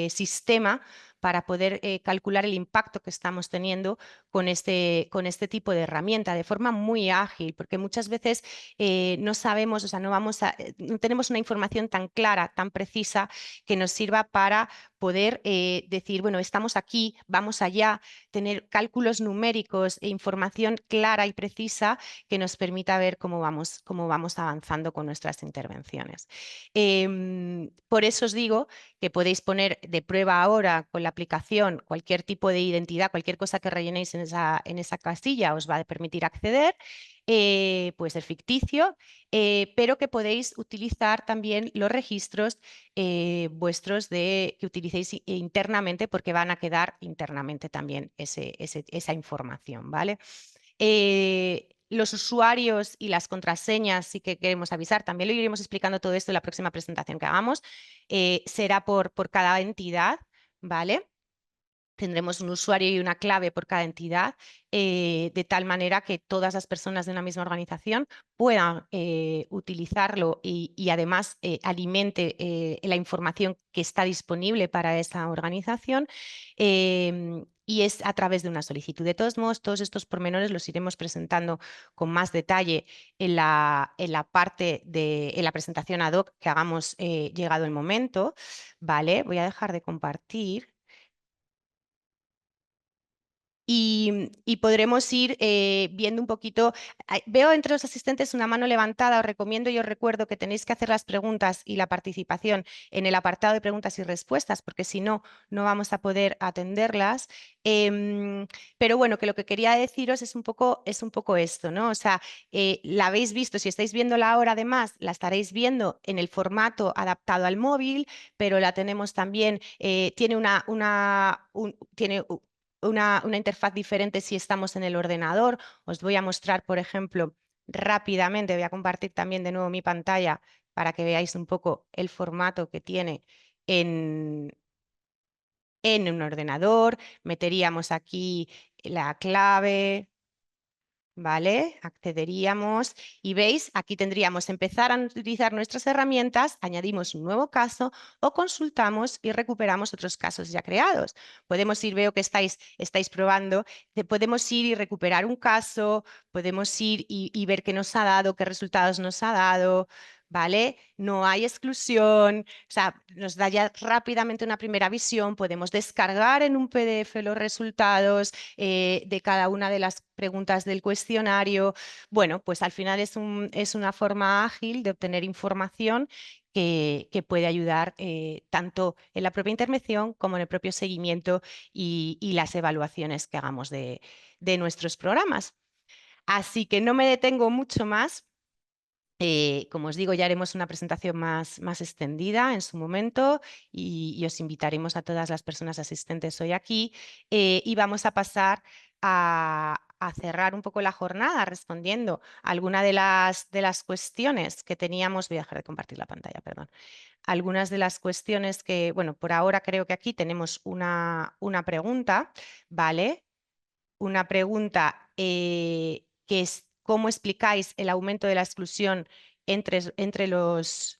sistema para poder calcular el impacto que estamos teniendo con este tipo de herramienta de forma muy ágil, porque muchas veces no sabemos, o sea, no tenemos una información tan clara, tan precisa que nos sirva para poder decir, bueno, estamos aquí, vamos allá, tener cálculos numéricos e información clara y precisa que nos permita ver cómo vamos avanzando con nuestras intervenciones. Por eso os digo que podéis poner de prueba ahora con la aplicación cualquier tipo de identidad, cualquier cosa que rellenéis en esa casilla os va a permitir acceder. Puede ser ficticio, pero que podéis utilizar también los registros vuestros que utilicéis internamente, porque van a quedar internamente también esa información, ¿vale? Los usuarios y las contraseñas sí que queremos avisar, también lo iremos explicando todo esto en la próxima presentación que hagamos, será por cada entidad, ¿vale? tendremos un usuario y una clave por cada entidad, de tal manera que todas las personas de una misma organización puedan utilizarlo y además alimente la información que está disponible para esa organización. Y es a través de una solicitud. De todos modos, todos estos pormenores los iremos presentando con más detalle en la parte en la presentación ad hoc que hagamos llegado el momento. Vale, voy a dejar de compartir. Y podremos ir viendo un poquito. Veo entre los asistentes una mano levantada. Os recomiendo y os recuerdo que tenéis que hacer las preguntas y la participación en el apartado de preguntas y respuestas, porque si no, no vamos a poder atenderlas. Pero bueno, que lo que quería deciros es un poco esto, ¿no? O sea, la habéis visto, si estáis viéndola ahora, además, la estaréis viendo en el formato adaptado al móvil, pero la tenemos también, tiene una interfaz diferente si estamos en el ordenador. Os voy a mostrar, por ejemplo, rápidamente, voy a compartir también de nuevo mi pantalla para que veáis un poco el formato que tiene en un ordenador. Meteríamos aquí la clave, ¿vale? Accederíamos y veis, aquí tendríamos empezar a utilizar nuestras herramientas, añadimos un nuevo caso o consultamos y recuperamos otros casos ya creados. Podemos ir, veo que estáis probando, podemos ir y recuperar un caso, podemos ir y ver qué nos ha dado, qué resultados nos ha dado. ¿Vale? No hay exclusión, o sea, nos da ya rápidamente una primera visión, podemos descargar en un PDF los resultados de cada una de las preguntas del cuestionario. Bueno, pues al final es una forma ágil de obtener información que puede ayudar tanto en la propia intervención como en el propio seguimiento y las evaluaciones que hagamos de nuestros programas. Así que no me detengo mucho más. Como os digo, ya haremos una presentación más extendida en su momento y os invitaremos a todas las personas asistentes hoy aquí y vamos a pasar a cerrar un poco la jornada respondiendo a alguna de las cuestiones que teníamos. Voy a dejar de compartir la pantalla, perdón. Algunas de las cuestiones que, bueno, por ahora creo que aquí tenemos una pregunta, ¿vale? Una pregunta que es ¿cómo explicáis el aumento de la exclusión entre los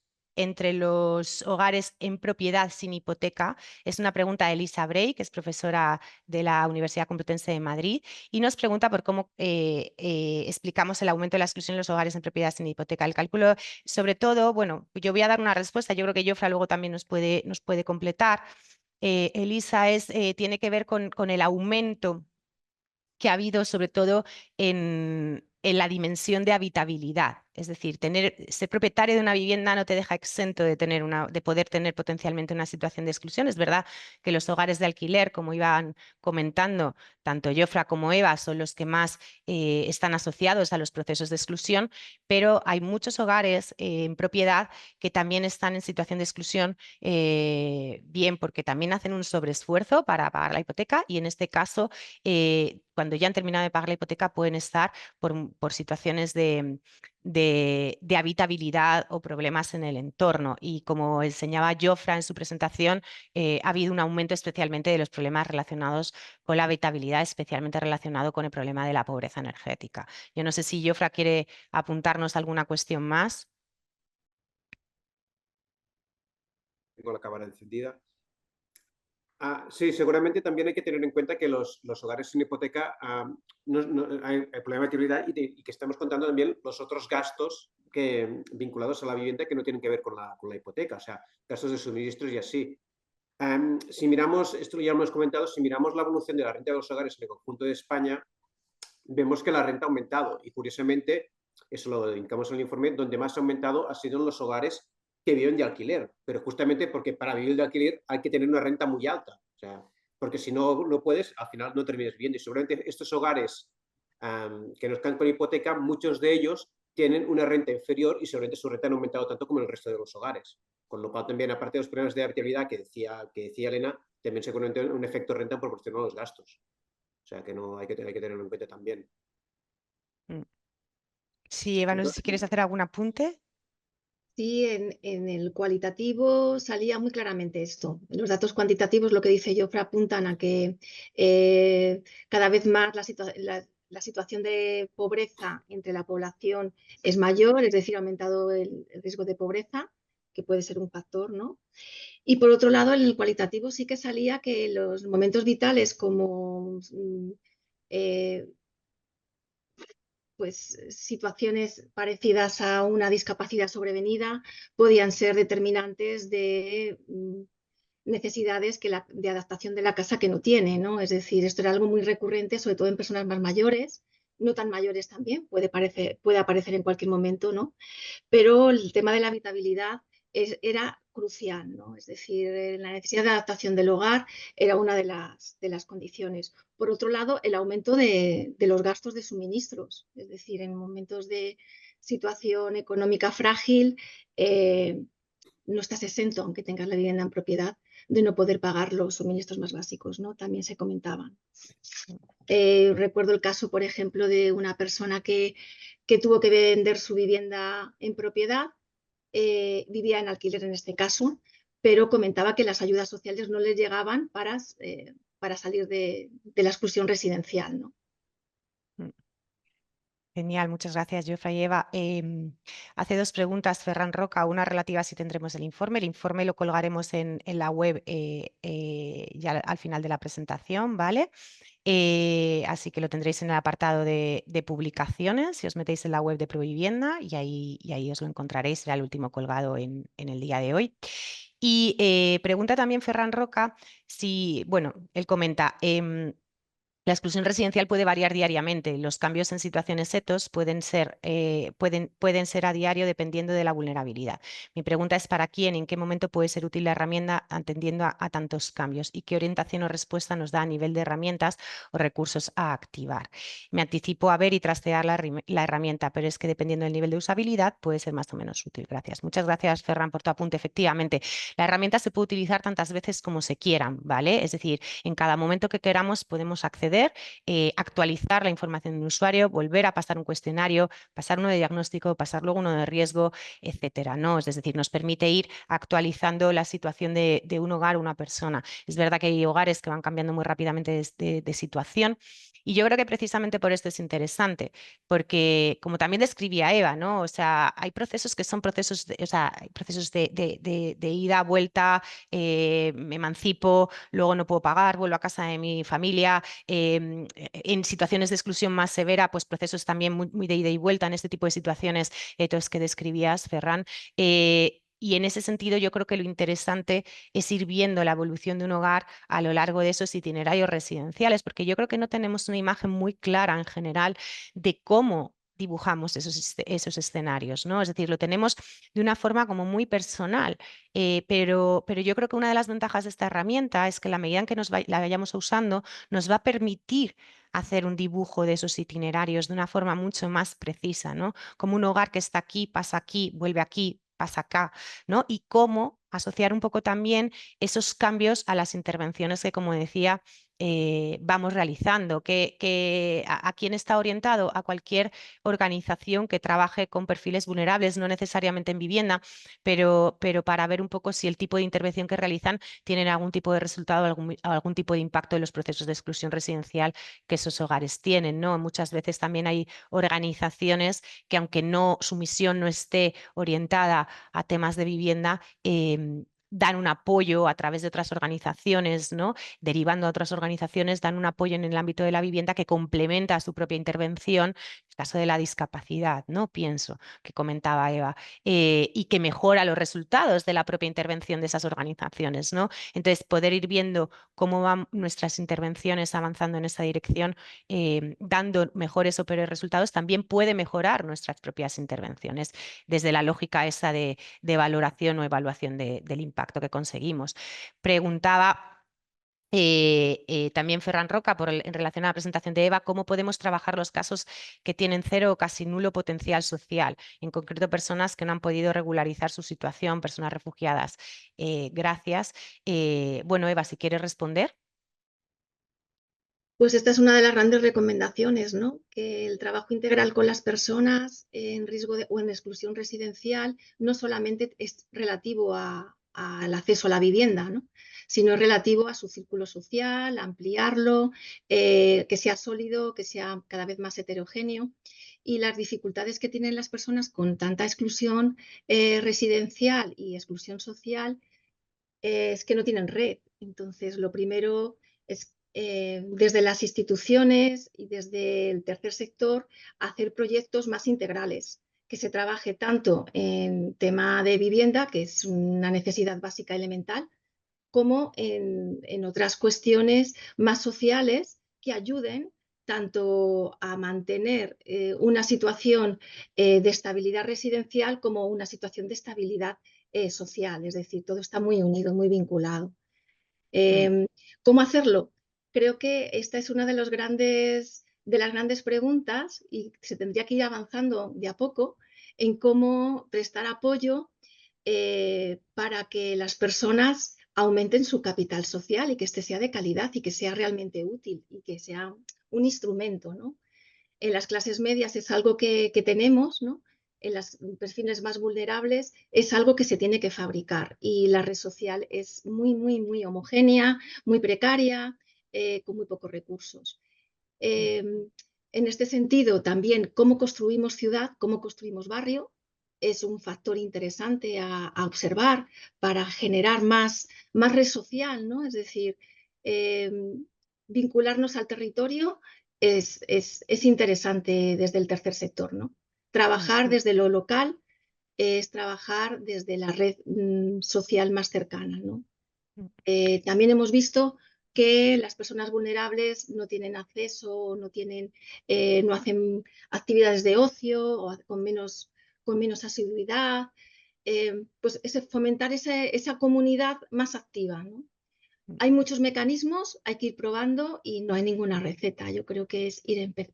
hogares en propiedad sin hipoteca? Es una pregunta de Elisa Bray, que es profesora de la Universidad Complutense de Madrid, y nos pregunta por cómo explicamos el aumento de la exclusión en los hogares en propiedad sin hipoteca. El cálculo, sobre todo, bueno, yo voy a dar una respuesta, yo creo que Jofra luego también nos puede completar. Elisa, tiene que ver con el aumento que ha habido sobre todo en la dimensión de habitabilidad. Es decir, ser propietario de una vivienda no te deja exento de poder tener potencialmente una situación de exclusión. Es verdad que los hogares de alquiler, como iban comentando, tanto Jofra como Eva, son los que más están asociados a los procesos de exclusión, pero hay muchos hogares en propiedad que también están en situación de exclusión, bien porque también hacen un sobreesfuerzo para pagar la hipoteca y en este caso cuando ya han terminado de pagar la hipoteca pueden estar por situaciones de habitabilidad o problemas en el entorno. Y como enseñaba Jofra en su presentación, ha habido un aumento especialmente de los problemas relacionados con la habitabilidad, especialmente relacionado con el problema de la pobreza energética. Yo no sé si Jofra quiere apuntarnos alguna cuestión más. Tengo la cámara encendida. Sí, seguramente también hay que tener en cuenta que los hogares sin hipoteca hay problema de actividad y que estamos contando también los otros gastos vinculados a la vivienda que no tienen que ver con la hipoteca, o sea, gastos de suministros y así. Si miramos, esto ya lo hemos comentado, si miramos la evolución de la renta de los hogares en el conjunto de España, vemos que la renta ha aumentado y curiosamente, eso lo indicamos en el informe, donde más ha aumentado ha sido en los hogares que viven de alquiler, pero justamente porque para vivir de alquiler hay que tener una renta muy alta, o sea, porque si no lo puedes, al final no terminas viviendo y seguramente estos hogares que nos caen con hipoteca, muchos de ellos tienen una renta inferior y seguramente su renta no ha aumentado tanto como en el resto de los hogares. Con lo cual también, aparte de los problemas de habitabilidad que decía Elena, también se conoce un efecto renta proporcional a los gastos. O sea que no hay que tenerlo en cuenta también. Sí, Eva, no sé si Entonces, quieres hacer algún apunte. Sí, en el cualitativo salía muy claramente esto. Los datos cuantitativos, lo que dice Jofre, apuntan a que cada vez más la situación de pobreza entre la población es mayor, es decir, ha aumentado el riesgo de pobreza, que puede ser un factor, ¿no? Y por otro lado, en el cualitativo sí que salía que los momentos vitales como eh, pues situaciones parecidas a una discapacidad sobrevenida podían ser determinantes de necesidades de adaptación de la casa que no tiene, ¿no? Es decir, esto era algo muy recurrente, sobre todo en personas más mayores, no tan mayores también, puede aparecer en cualquier momento, ¿no? Pero el tema de la habitabilidad era crucial, ¿no? Es decir, la necesidad de adaptación del hogar era una de las condiciones. Por otro lado, el aumento de los gastos de suministros, es decir, en momentos de situación económica frágil, no estás exento, aunque tengas la vivienda en propiedad, de no poder pagar los suministros más básicos, ¿no? También se comentaban. Recuerdo el caso, por ejemplo, de una persona que tuvo que vender su vivienda en propiedad, vivía en alquiler en este caso, pero comentaba que las ayudas sociales no les llegaban para salir de la exclusión residencial, ¿no? Genial, muchas gracias, Jofre y Eva. Hace dos preguntas, Ferran Roca, una relativa a si tendremos el informe. El informe lo colgaremos en la web ya al final de la presentación, ¿vale? Así que lo tendréis en el apartado de publicaciones, si os metéis en la web de Provivienda y ahí os lo encontraréis, será el último colgado en el día de hoy. Y pregunta también Ferran Roca si, bueno, él comenta, la exclusión residencial puede variar diariamente. Los cambios en situaciones ETOS pueden ser a diario dependiendo de la vulnerabilidad. Mi pregunta es para quién, en qué momento puede ser útil la herramienta atendiendo a tantos cambios y qué orientación o respuesta nos da a nivel de herramientas o recursos a activar. Me anticipo a ver y trastear la herramienta, pero es que dependiendo del nivel de usabilidad puede ser más o menos útil. Gracias. Muchas gracias, Ferran, por tu apunte. Efectivamente, la herramienta se puede utilizar tantas veces como se quieran, ¿vale? Es decir, en cada momento que queramos podemos acceder, actualizar la información del usuario, volver a pasar un cuestionario, pasar uno de diagnóstico, pasar luego uno de riesgo, etcétera, ¿no? Es decir, nos permite ir actualizando la situación de un hogar o una persona. Es verdad que hay hogares que van cambiando muy rápidamente de situación y yo creo que precisamente por esto es interesante, porque como también describía Eva, ¿no? O sea, hay procesos que son procesos o sea, hay procesos de ida, vuelta, me emancipo, luego no puedo pagar, vuelvo a casa de mi familia. En situaciones de exclusión más severa, pues procesos también muy de ida y vuelta en este tipo de situaciones todos que describías, Ferran. Y en ese sentido yo creo que lo interesante es ir viendo la evolución de un hogar a lo largo de esos itinerarios residenciales, porque yo creo que no tenemos una imagen muy clara en general de cómo dibujamos esos escenarios, ¿no? Es decir, lo tenemos de una forma como muy personal, pero yo creo que una de las ventajas de esta herramienta es que la medida en que la vayamos usando, nos va a permitir hacer un dibujo de esos itinerarios de una forma mucho más precisa, ¿no? Como un hogar que está aquí, vuelve aquí, pasa acá, ¿no? Y cómo asociar un poco también esos cambios a las intervenciones que, como decía, vamos realizando, a quién está orientado, a cualquier organización que trabaje con perfiles vulnerables, no necesariamente en vivienda, pero para ver un poco si el tipo de intervención que realizan tienen algún tipo de resultado, algún tipo de impacto en los procesos de exclusión residencial que esos hogares tienen, ¿no? Muchas veces también hay organizaciones que, aunque no, su misión no esté orientada a temas de vivienda, dan un apoyo a través de otras organizaciones, ¿no? Derivando a otras organizaciones, dan un apoyo en el ámbito de la vivienda que complementa a su propia intervención, en el caso de la discapacidad, ¿no? Pienso, que comentaba Eva, y que mejora los resultados de la propia intervención de esas organizaciones, ¿no? Entonces, poder ir viendo cómo van nuestras intervenciones avanzando en esa dirección, dando mejores o peores resultados, también puede mejorar nuestras propias intervenciones desde la lógica esa de valoración o evaluación del impacto que conseguimos. Preguntaba también Ferran Roca, en relación a la presentación de Eva, cómo podemos trabajar los casos que tienen cero o casi nulo potencial social, en concreto personas que no han podido regularizar su situación, personas refugiadas. Gracias. Bueno, Eva, si quieres responder. Pues esta es una de las grandes recomendaciones, ¿no? Que el trabajo integral con las personas en riesgo o en exclusión residencial no solamente es relativo al acceso a la vivienda, ¿no? Sino es relativo a su círculo social, ampliarlo, que sea sólido, que sea cada vez más heterogéneo. Y las dificultades que tienen las personas con tanta exclusión residencial y exclusión social es que no tienen red. Entonces, lo primero es desde las instituciones y desde el tercer sector hacer proyectos más integrales, que se trabaje tanto en tema de vivienda, que es una necesidad básica elemental, como en otras cuestiones más sociales que ayuden tanto a mantener una situación de estabilidad residencial como una situación de estabilidad social. Es decir, todo está muy unido, muy vinculado. ¿Cómo hacerlo? Creo que esta es una de las grandes preguntas y se tendría que ir avanzando de a poco en cómo prestar apoyo para que las personas aumenten su capital social y que este sea de calidad y que sea realmente útil y que sea un instrumento, ¿no? En las clases medias es algo que tenemos, ¿no? En los perfiles más vulnerables es algo que se tiene que fabricar y la red social es muy, muy, muy homogénea, muy precaria, con muy pocos recursos. En este sentido, también cómo construimos ciudad, cómo construimos barrio, es un factor interesante a observar para generar más red social, ¿no? Es decir, vincularnos al territorio es interesante desde el tercer sector, ¿no? Trabajar desde lo local es trabajar desde la red social más cercana, ¿no? También hemos visto que las personas vulnerables no tienen acceso, no hacen actividades de ocio o con menos asiduidad. Pues fomentar esa comunidad más activa, ¿no? Hay muchos mecanismos, hay que ir probando y no hay ninguna receta. Yo creo que es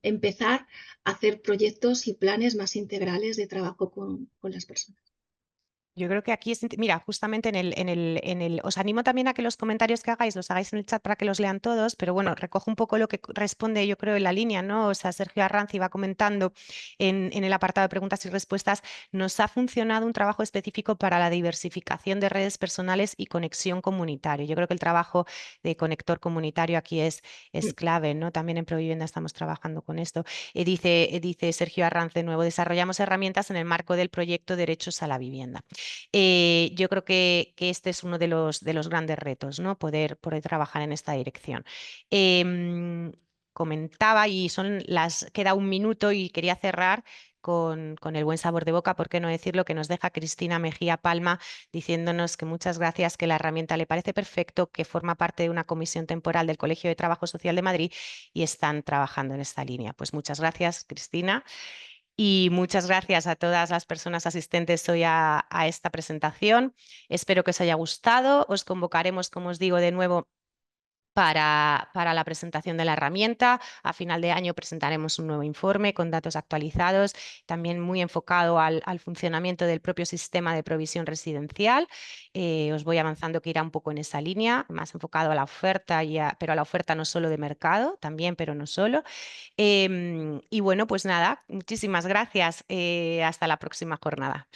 empezar a hacer proyectos y planes más integrales de trabajo con las personas. Yo creo que aquí mira, justamente os animo también a que los comentarios que hagáis los hagáis en el chat para que los lean todos, pero bueno, recojo un poco lo que responde, yo creo, en la línea, ¿no? O sea, Sergio Arranz iba comentando en el apartado de preguntas y respuestas, nos ha funcionado un trabajo específico para la diversificación de redes personales y conexión comunitaria. Yo creo que el trabajo de conector comunitario aquí es clave, ¿no? También en Provivienda estamos trabajando con esto. Dice Sergio Arranz de nuevo, desarrollamos herramientas en el marco del proyecto Derechos a la Vivienda. Yo creo que este es uno de los grandes retos, ¿no? Poder trabajar en esta dirección. Comentaba, y queda un minuto y quería cerrar con el buen sabor de boca, por qué no decirlo, que nos deja Cristina Mejía Palma diciéndonos que muchas gracias, que la herramienta le parece perfecto, que forma parte de una comisión temporal del Colegio de Trabajo Social de Madrid y están trabajando en esta línea. Pues muchas gracias, Cristina. Y muchas gracias a todas las personas asistentes hoy a esta presentación. Espero que os haya gustado. Os convocaremos, como os digo, de nuevo para la presentación de la herramienta. A final de año presentaremos un nuevo informe con datos actualizados, también muy enfocado al funcionamiento del propio sistema de provisión residencial. Os voy avanzando que irá un poco en esa línea, más enfocado a la oferta, pero a la oferta no solo de mercado, también, pero no solo. Y bueno, pues nada, muchísimas gracias. Hasta la próxima jornada.